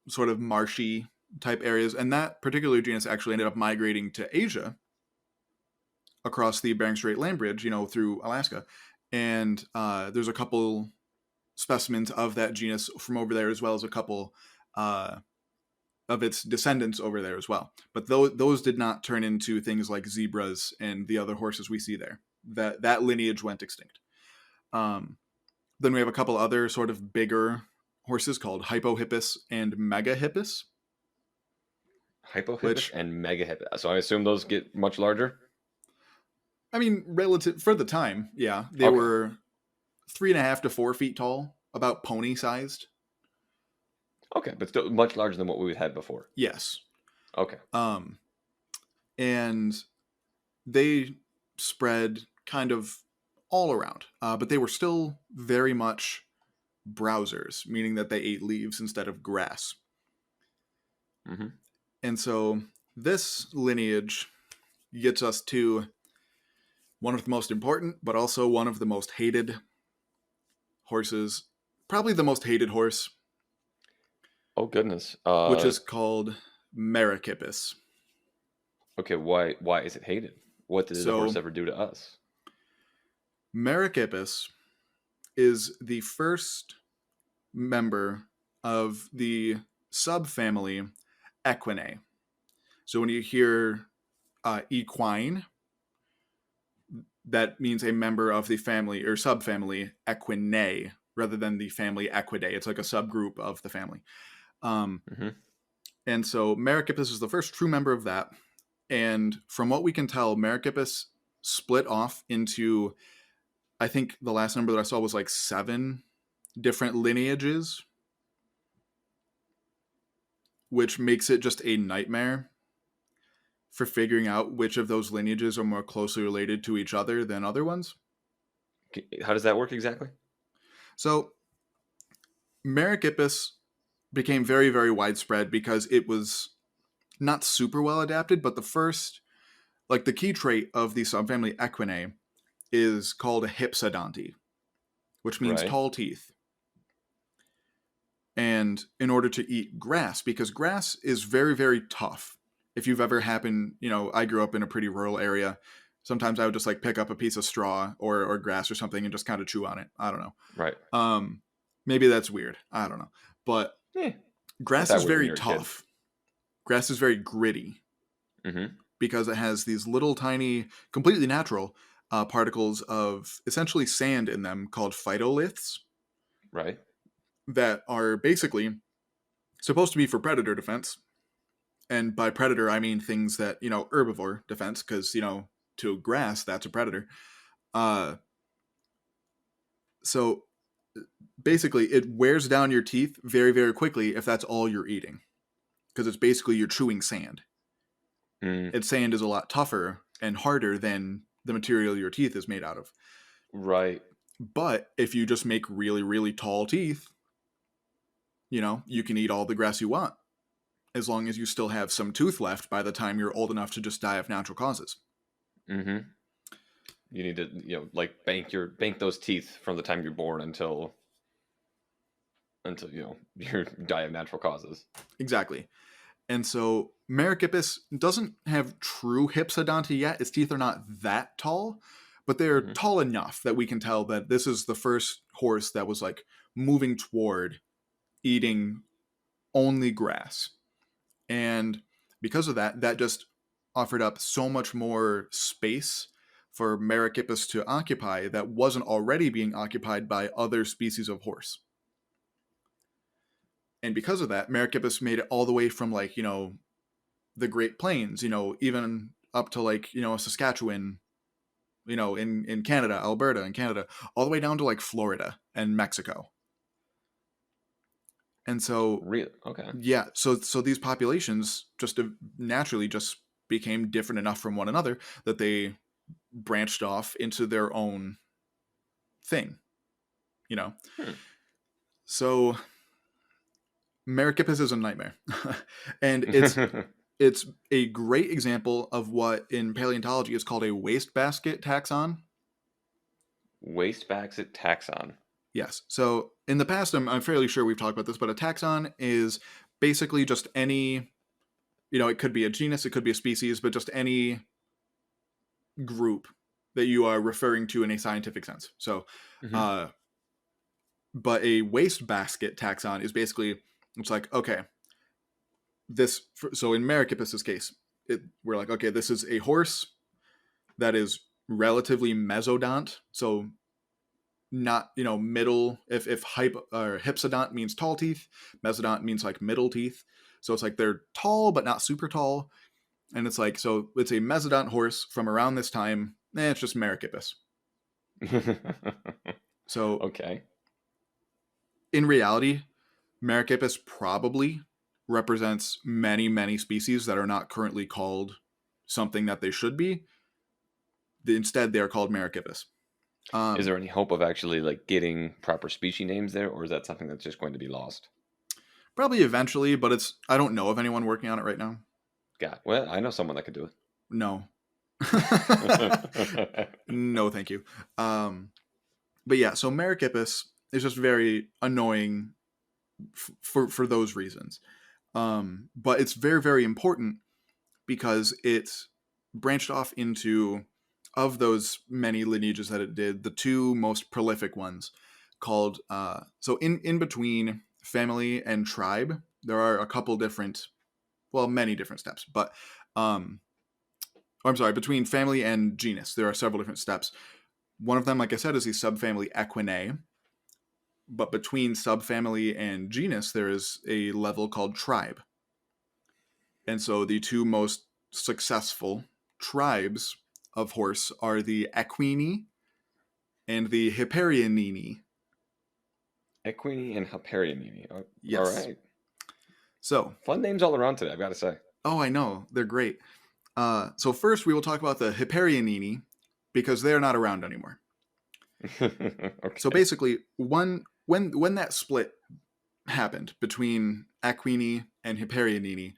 sort of marshy type areas. And that particular genus actually ended up migrating to Asia across the Bering Strait land bridge, through Alaska. And there's a couple specimens of that genus from over there, as well as a couple uh, of its descendants over there as well. But those did not turn into things like zebras and the other horses we see there. That lineage went extinct. Um, then we have a couple other sort of bigger horses called Hypohippus and Megahippus, Hypohippus which, and megahippus. So I assume those get much larger. I mean, relative for the time, yeah, they Okay. were 3.5 to 4 feet tall, about pony sized. Okay, but still much larger than what we had before. Yes. Okay. Um, and they spread kind of all around, but they were still very much browsers, meaning that they ate leaves instead of grass. Hmm. And so this lineage gets us to one of the most important, but also one of the most hated horses, probably the most hated horse, Oh goodness. which is called Merychippus. Okay. Why is it hated? What did the horse So ever do to us? Merychippus is the first member of the subfamily Equinae. So when you hear equine, that means a member of the family or subfamily Equinae rather than the family Equidae. It's like a subgroup of the family. Um, Hmm. and so Merychippus is the first true member of that. And from what we can tell, Merychippus split off into, I think the last number that I saw was like 7 different lineages, which makes it just a nightmare for figuring out which of those lineages are more closely related to each other than other ones. How does that work exactly? So Merychippus became very, very widespread because it was not super well adapted, but the key trait of the subfamily Equinae is called a hypsodonty, which means Right. tall teeth. And in order to eat grass, because grass is very, very tough. If you've ever happened, I grew up in a pretty rural area. Sometimes I would just like pick up a piece of straw or grass or something and just kind of chew on it. I don't know. Right. Maybe that's weird. I don't know. But Eh, not grass that is weird when very you're a kid. tough. Grass is very gritty Hmm. because it has these little tiny, completely natural particles of essentially sand in them called phytoliths Right. that are basically supposed to be for predator defense. And by predator, I mean things that, herbivore defense, because, to grass, that's a predator. Uh, so basically, it wears down your teeth very, very quickly if that's all you're eating, because it's basically you're chewing sand. Mm, And sand is a lot tougher and harder than the material your teeth is made out of. right. But if you just make really, really tall teeth, you can eat all the grass you want as long as you still have some tooth left by the time you're old enough to just die of natural causes. Hmm. You need to, like bank those teeth from the time you're born until you die of natural causes. Exactly. And so Merychippus doesn't have true hypsodontia yet. Its teeth are not that tall, but they're Hmm. tall enough that we can tell that this is the first horse that was like moving toward eating only grass. And because of that, that just offered up so much more space for Merychippus to occupy that wasn't already being occupied by other species of horse. And because of that, Merychippus made it all the way from like, the Great Plains, even up to like, Saskatchewan, in Canada, Alberta in Canada, all the way down to like Florida and Mexico. And so, Really? Okay. yeah, so these populations just naturally just became different enough from one another that they branched off into their own thing, you know. Hmm. So Merychippus is a nightmare. And it's a great example of what in paleontology is called a wastebasket taxon. Wastebasket taxon. Yes. So in the past, I'm fairly sure we've talked about this, but a taxon is basically just any, it could be a genus, it could be a species, but just any group that you are referring to in a scientific sense. So, Hmm. uh, but a wastebasket taxon is basically, it's like, okay, so in Merychippus's case, we're like, okay, this is a horse that is relatively mesodont. So not middle, if hypsodont means tall teeth, mesodont means like middle teeth, so it's like they're tall but not super tall, and it's like, so it's a mesodont horse from around this time. It's just Merychippus. So Okay. in reality, Merychippus probably represents many species that are not currently called something that they should be. Instead they are called Merychippus. Is um there any hope of actually like getting proper species names there, or is that something that's just going to be lost? Probably eventually, but I don't know of anyone working on it right now. God, well, I know someone that could do No. it. No, thank you. Um, but yeah, so Merychippus is just very annoying for those reasons. But it's very important because it branched off into, of those many lineages that it did, the two most prolific ones called, so in between family and tribe, there are a couple different, well, many different steps, but um, I'm sorry, between family and genus, there are several different steps. One of them, like I said, is the subfamily Equinae, but between subfamily and genus, there is a level called tribe. And so the two most successful tribes of horse are the Equini and the Hipparianini. Equini and Hyperion. Oh, all Yes. right. So, Fun names all around today, I've got to say. oh, I know, they're great. So first, we will talk about the Hipparianini because they're not around anymore. So Okay. basically, when that split happened between Equini and Hipparianini,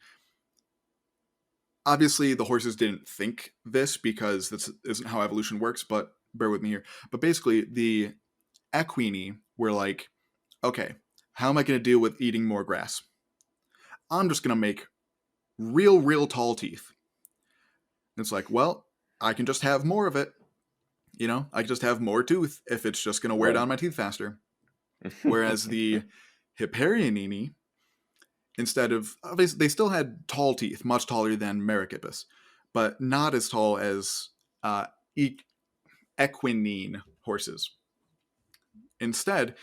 obviously the horses didn't think this because this isn't how evolution works, but bear with me here. But basically, the Equini were like, okay, how am I going to deal with eating more grass? I'm just going to make real tall teeth. And it's like, well, I can just have more of it. I can just have more tooth if it's just going to wear Right. down my teeth faster. Whereas the Hipparianini, instead of, obviously they still had tall teeth, much taller than Merychippus, but not as tall as uh, equinine horses. Instead,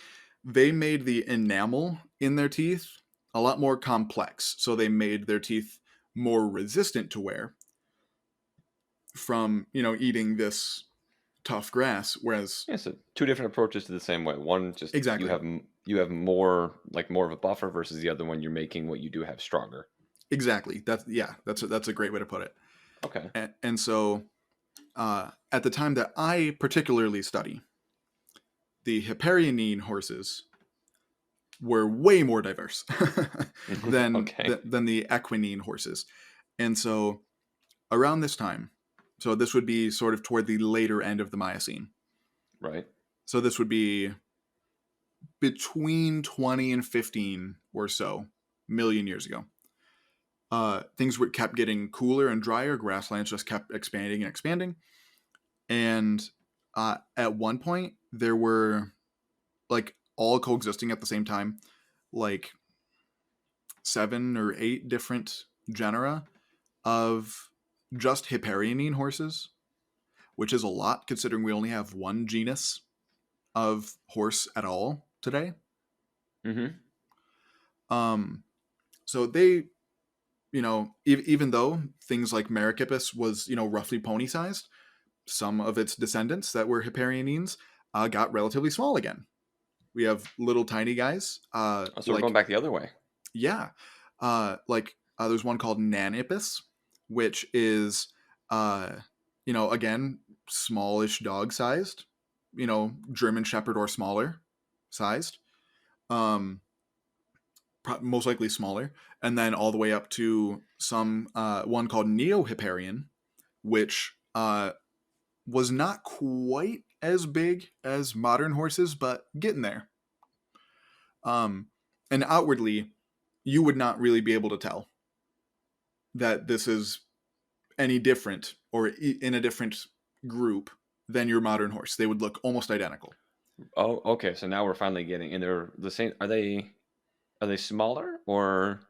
they made the enamel in their teeth a lot more complex, so they made their teeth more resistant to wear from eating this tough grass. Whereas, Yeah, so two different approaches to the same way. One, just you exactly, have you have more of a buffer versus the other one. You're making what you do have stronger. exactly, that's a great way to put it. Okay. And so at the time that I particularly study, the Hipparianine horses were way more diverse than Okay. than the equinine horses. And so around this time, So this would be sort of toward the later end of the Miocene. Right. So this would be between 20 and 15 or so million years ago. Things were kept getting cooler and drier. Grasslands just kept expanding and expanding. And at one point, there were like all coexisting at the same time, like 7 or 8 different genera of just Hipparianine horses, which is a lot considering we only have one genus of horse at all today. Mm-hmm. Um, so they, even though things like Merychippus was, roughly pony sized, some of its descendants that were Hipparianines got relatively small again. We have little tiny guys, Oh, so we're going back the other way. yeah, there's one called Nanippus, which is, again, smallish dog sized, German Shepherd or smaller sized, um, most likely smaller, and then all the way up to some one called Neo-Hipparion, which was not quite as big as modern horses, but getting there. And outwardly, you would not really be able to tell that this is any different or in a different group than your modern horse. They would look almost identical. Oh, okay. So now we're finally getting, and they're the same. Are they smaller or?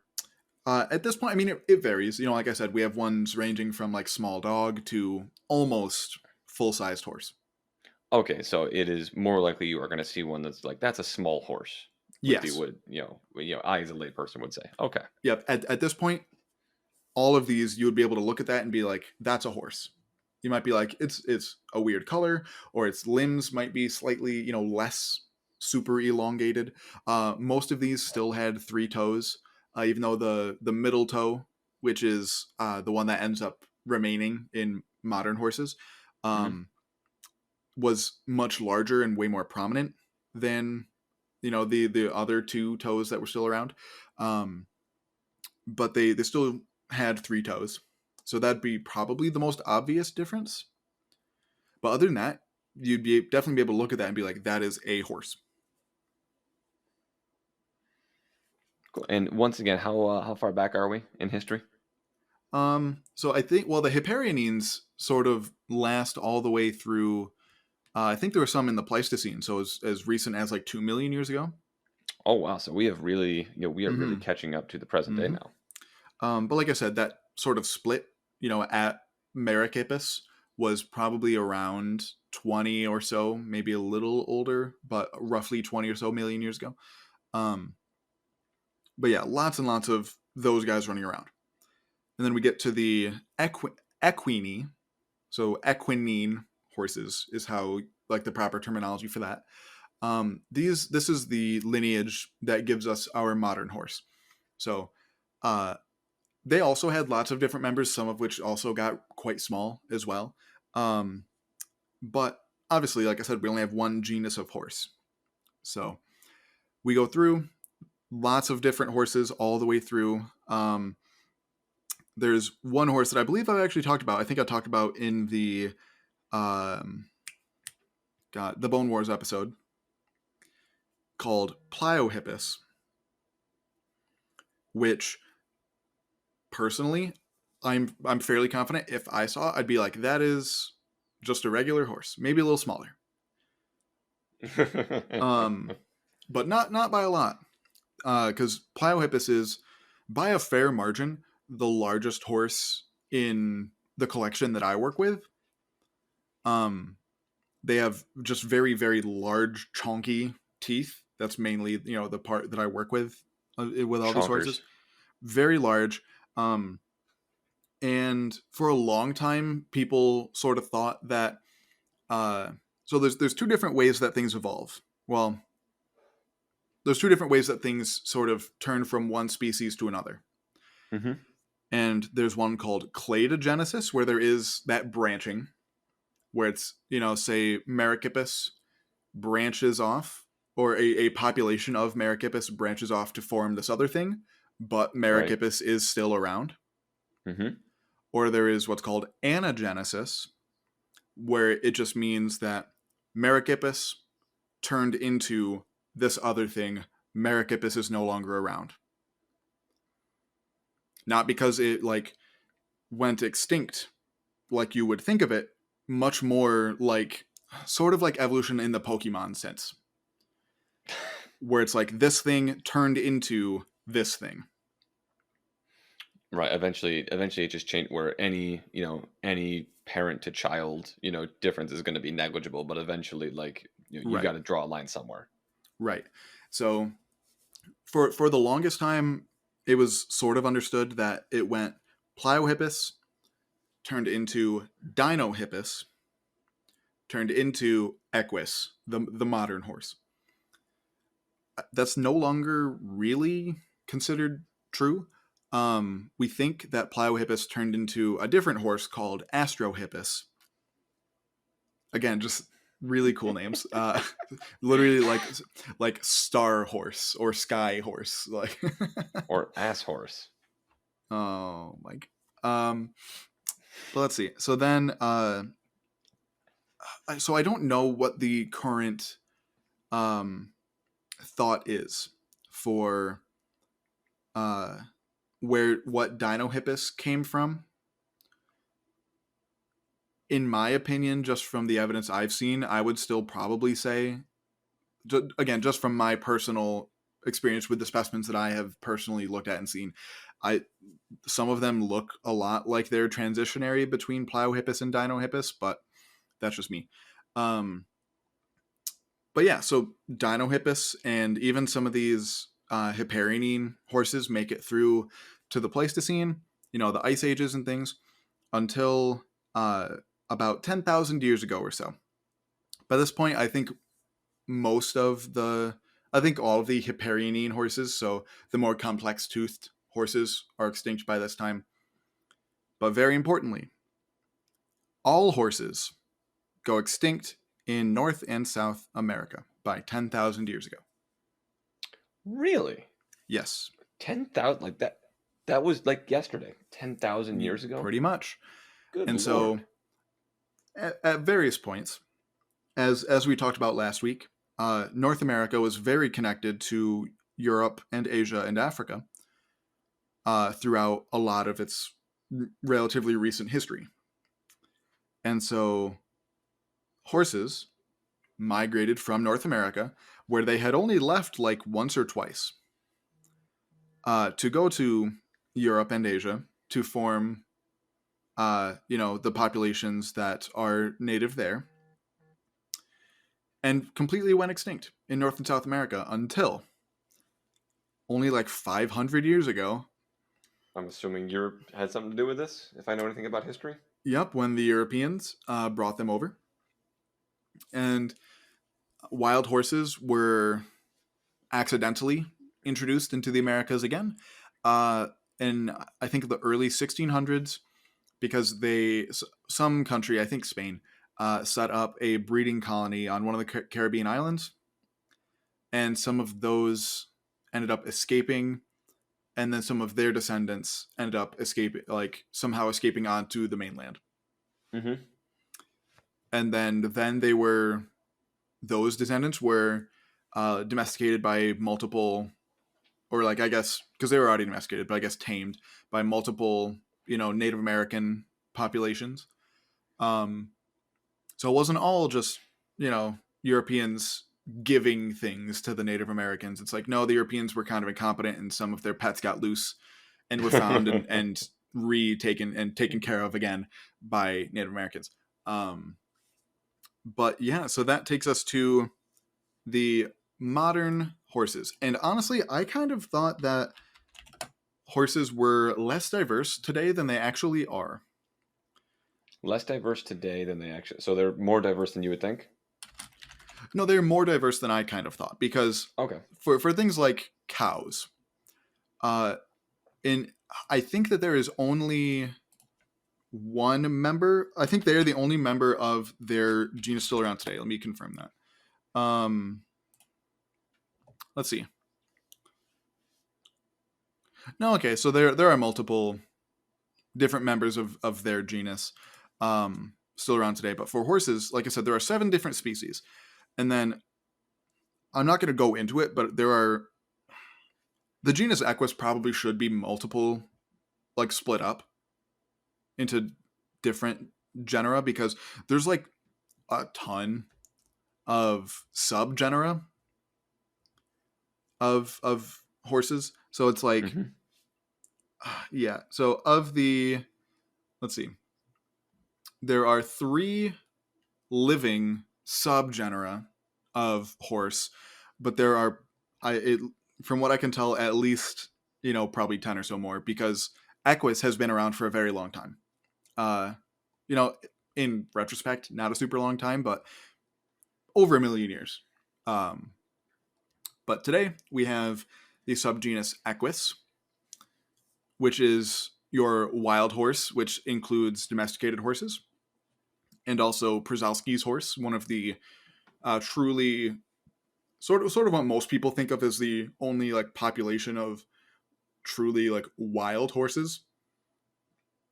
At this point, I mean, it varies. Like I said, we have ones ranging from like small dog to almost full-sized horse. Okay, so it is more likely you are going to see one that's like that's a small horse. Would be Yes. would I as a layperson would say. Okay. Yep. At this point, all of these you would be able to look at that and be like, that's a horse. You might be like, it's a weird color, or its limbs might be slightly, less super elongated. Most of these still had 3 toes, even though the middle toe, which is the one that ends up remaining in modern horses, Hmm. was much larger and way more prominent than the other 2 toes that were still around. But they still had 3 toes, so that'd be probably the most obvious difference. But other than that, you'd be definitely be able to look at that and be like, that is a horse. Cool. And once again, how far back are we in history? So I think, well, the Hipparianines sort of last all the way through. I think there were some in the Pleistocene, so as recent as like 2 million years ago. Oh wow, so we have really we are really Mm-hmm. catching up to the present day Mm-hmm. now. But like I said, that sort of split, at Merychippus was probably around 20 or so, maybe a little older, but roughly 20 or so million years ago. Um, but yeah, lots and lots of those guys running around. And then we get to the equini. So equinine horses is how, like, the proper terminology for that. This is the lineage that gives us our modern horse. So uh, they also had lots of different members, some of which also got quite small as well. Um, but obviously, like I said, we only have one genus of horse. So we go through lots of different horses all the way through. There's one horse that I believe I've actually talked about. I think I talked about in the the Bone Wars episode, called Pliohippus, which personally I'm fairly confident if I saw it, I'd be like, that is just a regular horse, maybe a little smaller. But not by a lot, because Pliohippus is, by a fair margin, the largest horse in the collection that I work with. They have just very, very large, chonky teeth. That's mainly, the part that I work with all these Chonkers. horses. Very large. And for a long time, people sort of thought that. So there's 2 different ways that things evolve. Well, there's 2 different ways that things sort of turn from one species to another. Hmm. And there's one called cladogenesis, where there is that branching, where it's, say Merychippus branches off, or a population of Merychippus branches off to form this other thing, but Right. Merychippus is still around. Hmm. or there is what's called anagenesis, where it just means that Merychippus turned into this other thing. Merychippus is no longer around. Not because it like went extinct like you would think of it, much more like sort of like evolution in the Pokemon sense, where it's like this thing turned into this thing. Right. Eventually, it just changed where any parent to child difference is going to be negligible, but eventually, like you got Right, to draw a line somewhere. right. So for the longest time, it was sort of understood that it went Pliohippus turned into Dinohippus, turned into Equus, the modern horse. That's no longer really considered true. We think that Pliohippus turned into a different horse called Astrohippus. Again, just really cool names. Literally like Star Horse or Sky Horse. Like, Or ass horse. oh my. Um, but let's see. So then, so I don't know what the current um thought is for uh where what Dinohippus came from. In my opinion, just from the evidence I've seen, I would still probably say, again, just from my personal experience with the specimens that I have personally looked at and seen, I some of them look a lot like they're transitionary between Pliohippus and Dinohippus, but that's just me. Um, but yeah, so Dinohippus and even some of these Hipparione horses make it through to the Pleistocene, the ice ages and things, until uh, about 10,000 years ago or so. By this point, I think all of the Hipparione horses, so the more complex toothed horses, are extinct by this time. But very importantly, all horses go extinct in North and South America by 10,000 years ago. Really? Yes, 10,000 like that? That was like yesterday. 10,000 years ago. pretty much. Good And so, lord. at various points, as we talked about last week, North America was very connected to Europe and Asia and Africa throughout a lot of its relatively recent history. And so, horses migrated from North America, where they had only left like once or twice, to go to Europe and Asia to form, the populations that are native there, and completely went extinct in North and South America until only like 500 years ago. I'm assuming Europe had something to do with this, if I know anything about history. Yep, when the Europeans brought them over, and wild horses were accidentally introduced into the Americas again, uh, in I think the early 1600s, because some country, I think Spain, set up a breeding colony on one of the Caribbean islands, and some of those ended up escaping, and then some of their descendants ended up escaping, like somehow escaping onto the mainland, Mm-hmm. and then those descendants were domesticated by multiple, or like I guess because they were already domesticated, but I guess tamed by multiple, Native American populations. Um, so it wasn't all just Europeans giving things to the Native Americans. It's like no, the Europeans were kind of incompetent, and some of their pets got loose and were found and retaken and taken care of again by Native Americans. But yeah, so that takes us to the modern horses. And honestly, I kind of thought that horses were less diverse today than they actually are. Less diverse today than they actually. So they're more diverse than you would think. No, they're more diverse than I kind of thought because Okay. for things like cows, uh, in I think that there is only one member. I think they're the only member of their genus still around today. Let me confirm that. Let's see. No, okay, so there are multiple different members of their genus still around today. But for horses, like I said, there are 7 different species. And then I'm not going to go into it, but the genus Equus probably should be multiple, like split up into different genera, because there's like a ton of subgenera of horses. So it's like, Hmm. yeah. So let's see, there are 3 living subgenera of horse, but there are, from what I can tell, at least, probably 10 or so more, because Equus has been around for a very long time. Uh, you know, in retrospect, not a super long time, but over a million years. Um, but today we have the subgenus Equus, which is your wild horse, which includes domesticated horses, and also Przalski's horse, one of the truly sort of what most people think of as the only like population of truly like wild horses,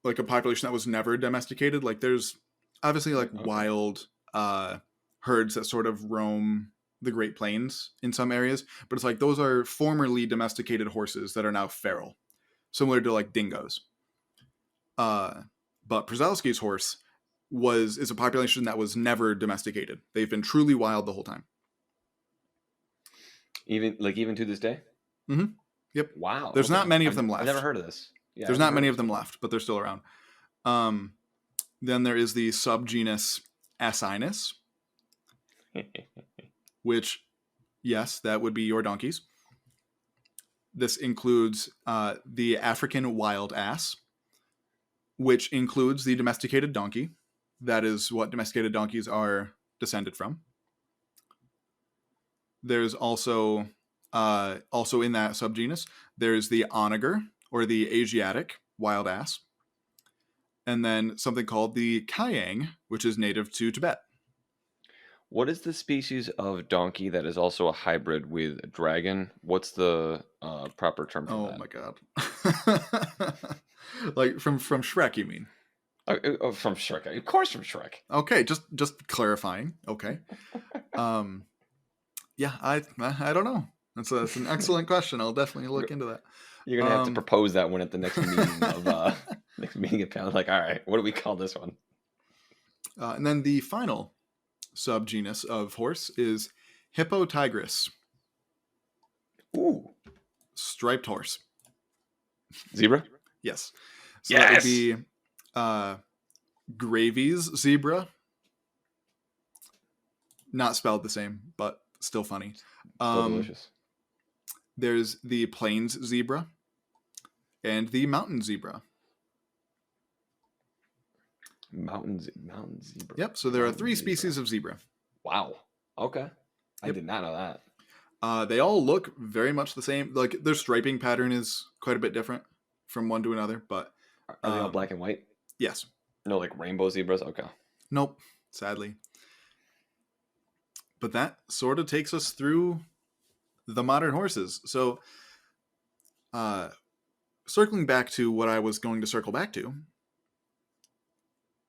like a population that was never domesticated. Like there's obviously like Okay. wild herds that sort of roam the Great Plains in some areas, but it's like those are formerly domesticated horses that are now feral, similar to like dingoes. Uh, but Przalski's horse is a population that was never domesticated. They've been truly wild the whole time. Even to this day. Mm-hmm. Yep. Wow. There's not Okay. many of I've them I've never left. heard of this. Yeah, There's I've never not heard many of of this them one. left, but they're still around. Um, then there is the subgenus Asinus, which, yes, that would be your donkeys. This includes the African wild ass, which includes the domesticated donkey. That is what domesticated donkeys are descended from. There's also in that subgenus, there's the onager, or the Asiatic wild ass, and then something called the Kyang, which is native to Tibet. What is the species of donkey that is also a hybrid with a dragon? What's the proper term for Oh that? my god. Like from Shrek, you mean? From Shrek, of course, from Shrek. Okay, just clarifying. Okay. Um yeah, I don't know. That's an excellent question. I'll definitely look into that. You're gonna have to Um propose that one at the next meeting of next meeting of town. Like, all right, what do we call this one? and then the final subgenus of horse is Hippotigris, Ooh, striped horse. zebra. Yes. So that would Yes. be Gravy's zebra. Not spelled the same, but still funny. Still Um, delicious. there's the plains zebra and the mountain zebra. Mountain zebra. Yep. So there are Mountain 3 zebra. species of zebra. Wow. Okay. I Yep. did not know that. They all look very much the same. Like their striping pattern is quite a bit different from one to another, but Are they all black and white? yes. No, like rainbow zebras. Okay. Nope. Sadly. But that sort of takes us through the modern horses. So, uh, circling back to what I was going to circle back to,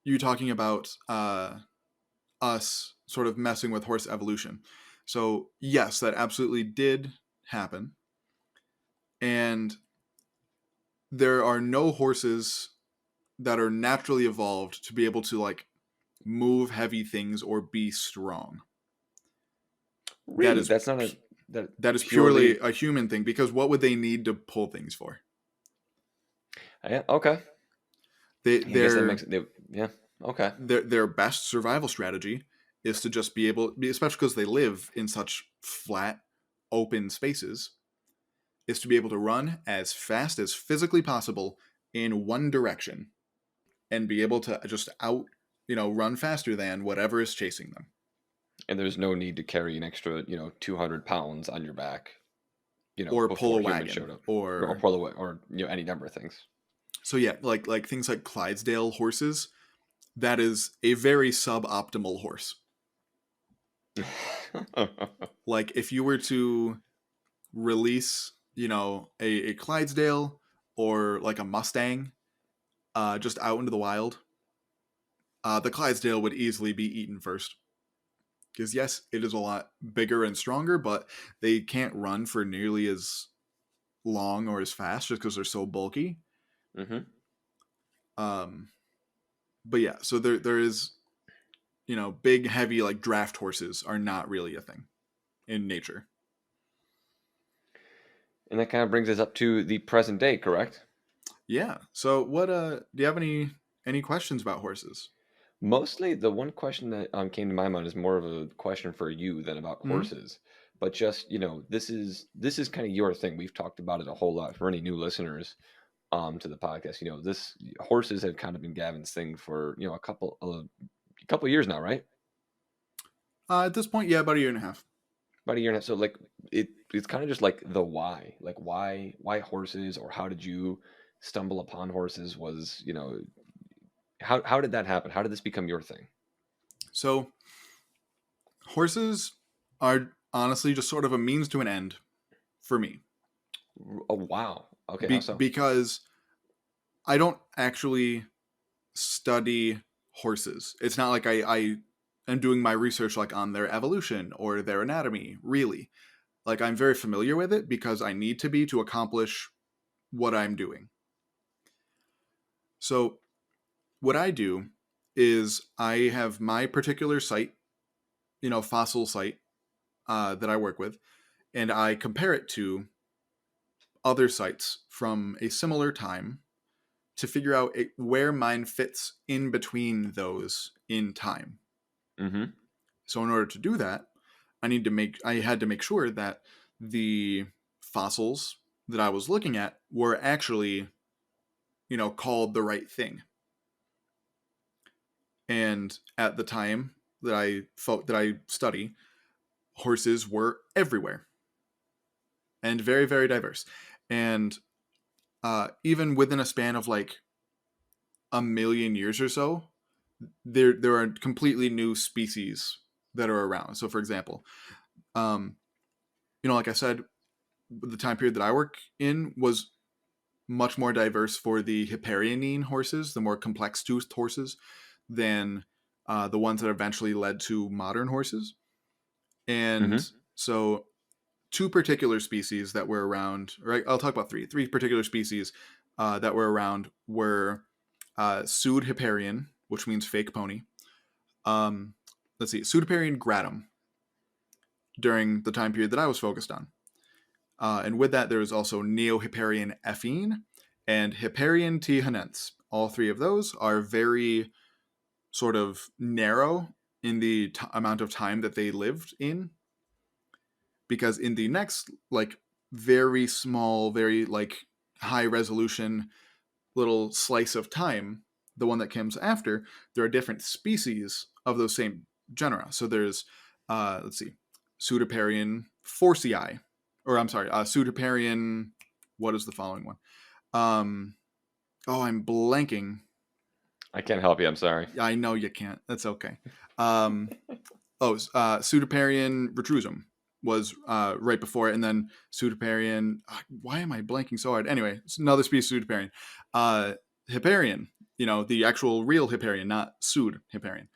you talking about us sort of messing with horse evolution. So, yes, that absolutely did happen. And there are no horses that are naturally evolved to be able to like move heavy things or be strong. That Really? is That's not a that that is purely purely. a human thing, because what would they need to pull things for? Yeah. Okay. They I guess that their makes it. Yeah. Okay. their best survival strategy is to just be able, especially because they live in such flat, open spaces, is to be able to run as fast as physically possible in one direction and be able to just run faster than whatever is chasing them. And there's no need to carry an extra, 200 pounds on your back, Or pull before a humans wagon, showed up, or or pull away, or any number of things. so yeah, like things like Clydesdale horses. That is a very suboptimal horse. Like if you were to release, a Clydesdale or like a Mustang, just out into the wild, the Clydesdale would easily be eaten first. Because yes, it is a lot bigger and stronger, but they can't run for nearly as long or as fast just because they're so bulky. Mm-hmm. Um, but yeah, so there is, big, heavy like draft horses are not really a thing in nature. And that kind of brings us up to the present day, correct? Yeah. So what do you have any questions about horses? Mostly the one question that came to my mind is more of a question for you than about Hmm. horses. But just, this is kind of your thing. We've talked about it a whole lot for any new listeners to the podcast. This horses have kind of been Gavin's thing for, a couple years now, right? At this point, yeah, about a year and a half. About a year and a half. So like it's kind of just like the why. Like why horses, or how did you stumble upon horses? Was, how did that happen? How did this become your thing? So horses are honestly just sort of a means to an end for me. Oh wow. Okay, how so? Because I don't actually study horses. It's not like I am doing my research like on their evolution or their anatomy, really. Like I'm very familiar with it because I need to be to accomplish what I'm doing. So what I do is I have my particular site, fossil site that I work with, and I compare it to other sites from a similar time to figure out where mine fits in between those in time. Mm-hmm. So in order to do that, I had to make sure that the fossils that I was looking at were actually, called the right thing. And at the time that I study, horses were everywhere and very very diverse. And even within a span of like a million years or so, there are completely new species that are around. So for example, um, like I said, the time period that I work in was much more diverse for the Hipparianine horses, the more complex toothed horses, than the ones that eventually led to modern horses. And Mm-hmm. so, two particular species that were around, or I'll talk about three particular species that were around were Sued Hipparian, which means fake pony. Um, let's see, Pseudoparian gratum during the time period that I was focused on. And with that, there was also Neo-Hipparian Ephine and Hipparian T. Hanense. All three of those are very sort of narrow in the amount of time that they lived in, because in the next, like, very small, very, like, high resolution little slice of time, the one that comes after, there are different species of those same genera. So there's, let's see, Pseudoparian forcei, or I'm sorry, Pseudoparian. What is the following one? Um, oh, I'm blanking. I can't help you. I'm sorry. I know you can't. That's okay. Um, Pseudoparian retrusum was right before it, and then Pseudoparian. Why am I blanking so hard? Anyway, it's another species of Pseudoparian. Hipparian, the actual real Hipparian, not Pseud Hipparian.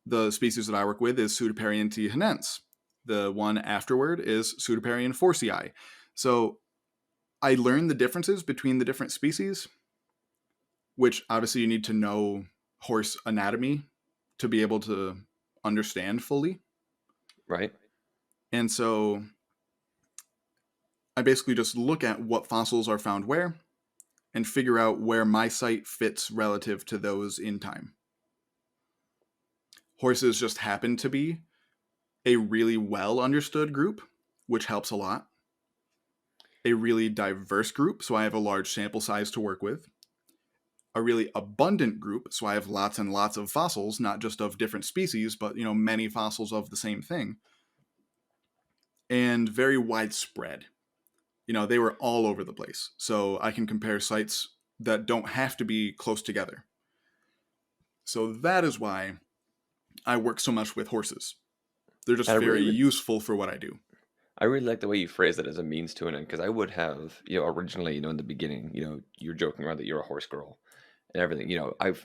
The species that I work with is Pseudoparian T. Hanense. The one afterward is Pseudoparian forcei. So I learned the differences between the different species, which obviously you need to know horse anatomy to be able to understand fully. Right? And so I basically just look at what fossils are found where and figure out where my site fits relative to those in time. Horses just happen to be a really well understood group, which helps a lot. A really diverse group, so I have a large sample size to work with. A really abundant group, so I have lots and lots of fossils, not just of different species, but many fossils of the same thing. And very widespread. They were all over the place. So I can compare sites that don't have to be close together. So that is why I work so much with horses. They're just And very useful for what I do. I really like the way you phrase it as a means to an end, because I would have, originally, in the beginning, you're joking around that you're a horse girl. and everything.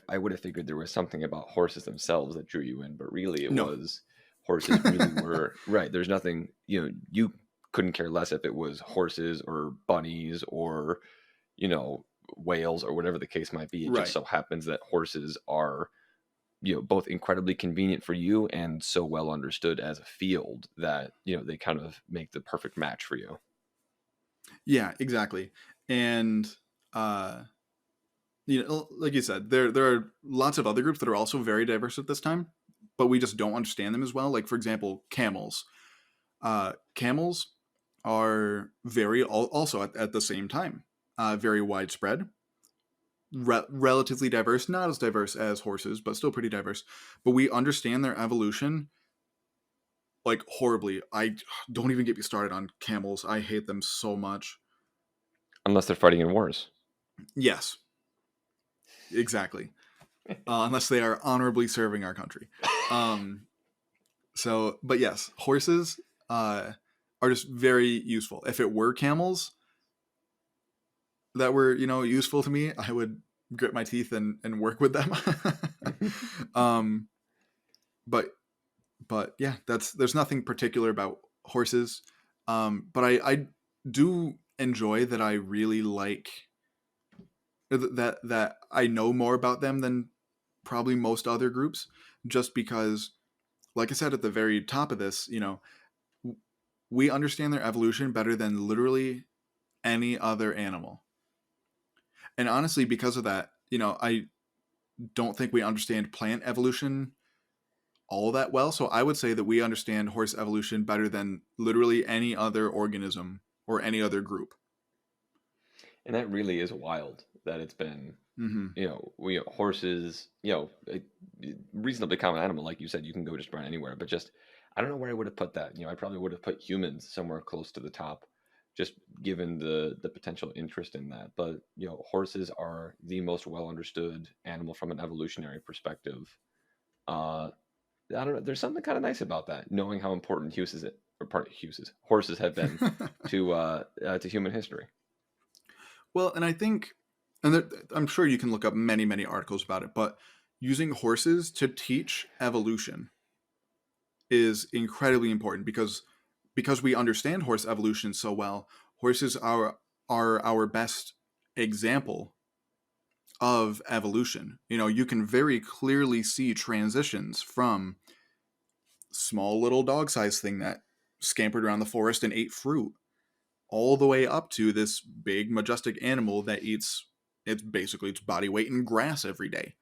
I would have figured there was something about horses themselves that drew you in, but really it No. was horses really were right. There's nothing, you couldn't care less if it was horses or bunnies or, you know, whales or whatever the case might be. It just Right. so happens that horses are, both incredibly convenient for you and so well understood as a field that, they kind of make the perfect match for you. Yeah, exactly. And uh like you said, there are lots of other groups that are also very diverse at this time, but we just don't understand them as well. Like for example, camels. Camels are also at the same time very widespread, relatively diverse, not as diverse as horses, but still pretty diverse. But we understand their evolution like horribly. I don't even get me started on camels. I hate them so much. Unless they're fighting in wars. Yes, exactly. Unless they are honorably serving our country. Um, but yes, horses are just very useful. If it were camels that were, useful to me, I would grit my teeth and work with them. um, but yeah, there's nothing particular about horses. But I do enjoy that I really like that I know more about them than probably most other groups, just because, like I said at the very top of this, we understand their evolution better than literally any other animal. And honestly, because of that, I don't think we understand plant evolution all that well. So I would say that we understand horse evolution better than literally any other organism or any other group. And that really is wild that it's been, Hmm. horses, a reasonably common animal. Like you said, you can go just run anywhere, but just, I don't know where I would have put that. I probably would have put humans somewhere close to the top, just given the potential interest in that. But, horses are the most well understood animal from an evolutionary perspective. Uh, I don't know. There's something kind of nice about that, knowing how important horses have been to human history. Well, and I think, I'm sure you can look up many, many articles about it, but using horses to teach evolution is incredibly important because we understand horse evolution so well. Horses are our best example of evolution. You can very clearly see transitions from small little dog-sized thing that scampered around the forest and ate fruit all the way up to this big majestic animal that eats its body weight in grass every day.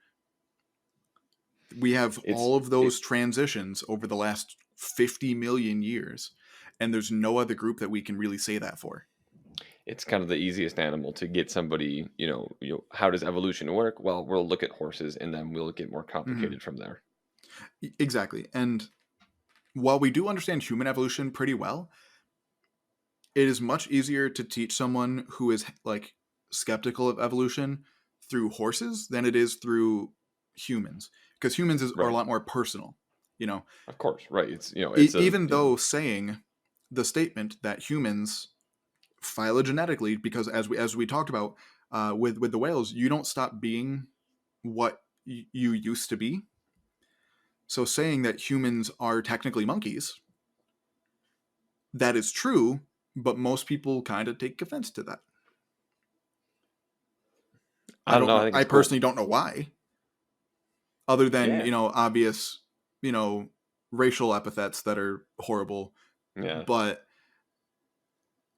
We have It's all of it, those transitions over the last 50 million years, and there's no other group that we can really say that for. it's kind of the easiest animal to get somebody, how does evolution work? Well, we'll look at horses and then we'll get more Hmm. complicated from there. Exactly. And while we do understand human evolution pretty well, it is much easier to teach someone who is like skeptical of evolution through horses than it is through humans, because are a Right. lot more personal. You know, Of course. Right. It's a, Even though saying the statement that humans phylogenetically, because as we talked about with the whales, you don't stop being what you used to be. So saying that humans are technically monkeys, that is true, but most people kind of take offense to that. I I don't don't know. I know. think I it's cool. personally don't know why, other than Yeah. obvious you know racial epithets that are horrible. Yeah. But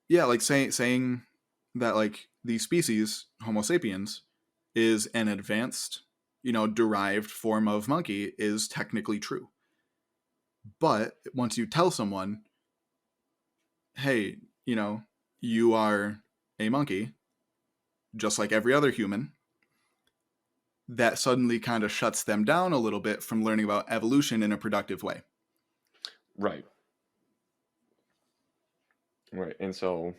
yeah, like saying that like the species Homo sapiens is an advanced, derived form of monkey is technically true. But once you tell someone, hey, you are a monkey, just like every other human, that suddenly kind of shuts them down a little bit from learning about evolution in a productive way. Right. Right. And so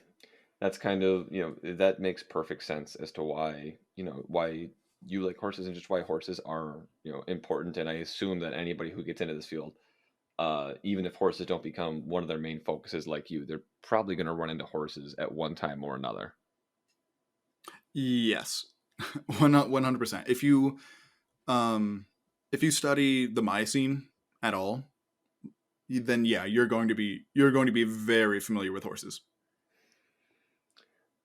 that's kind of, that makes perfect sense as to why you like horses and just why horses are, important. And I assume that anybody who gets into this field, even if horses don't become one of their main focuses like you, they're probably going to run into horses at one time or another. Yes. 100%. Um if you study the Miocene at all, then yeah, you're going to be very familiar with horses.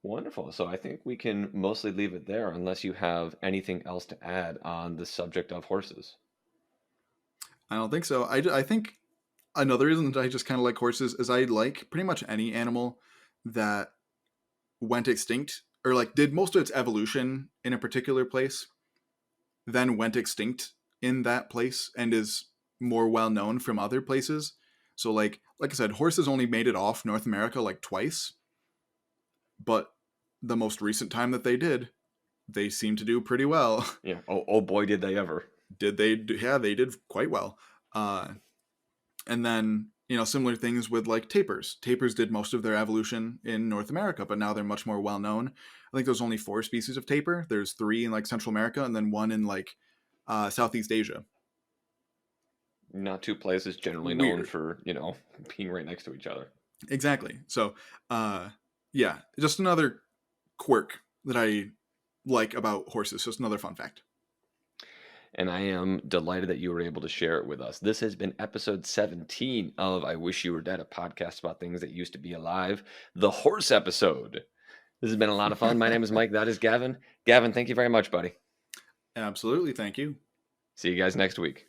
Wonderful. So I think we can mostly leave it there unless you have anything else to add on the subject of horses. I don't think so. I think another reason that I just kind of like horses is I like pretty much any animal that went extinct or like did most of its evolution in a particular place, then went extinct in that place and is more well known from other places. So like I said, horses only made it off North America like twice, but the most recent time that they did, they seem to do pretty well. Yeah. Oh boy, did they ever. Did they? Yeah, they did quite well. Uh, and then similar things with like tapirs. Tapirs did most of their evolution in North America, but now they're much more well known. I think there's only 4 species of tapir. There's 3 in like Central America, and then 1 in like Southeast Asia. Not two places generally known Weird, for, being right next to each other. exactly. So, yeah, just another quirk that I like about horses. Just another fun fact. And I am delighted that you were able to share it with us. This has been episode 17 of I Wish You Were Dead, a podcast about things that used to be alive, the horse episode. This has been a lot of fun. My name is Mike. That is Gavin. Gavin, thank you very much, buddy. Absolutely, thank you. See you guys next week.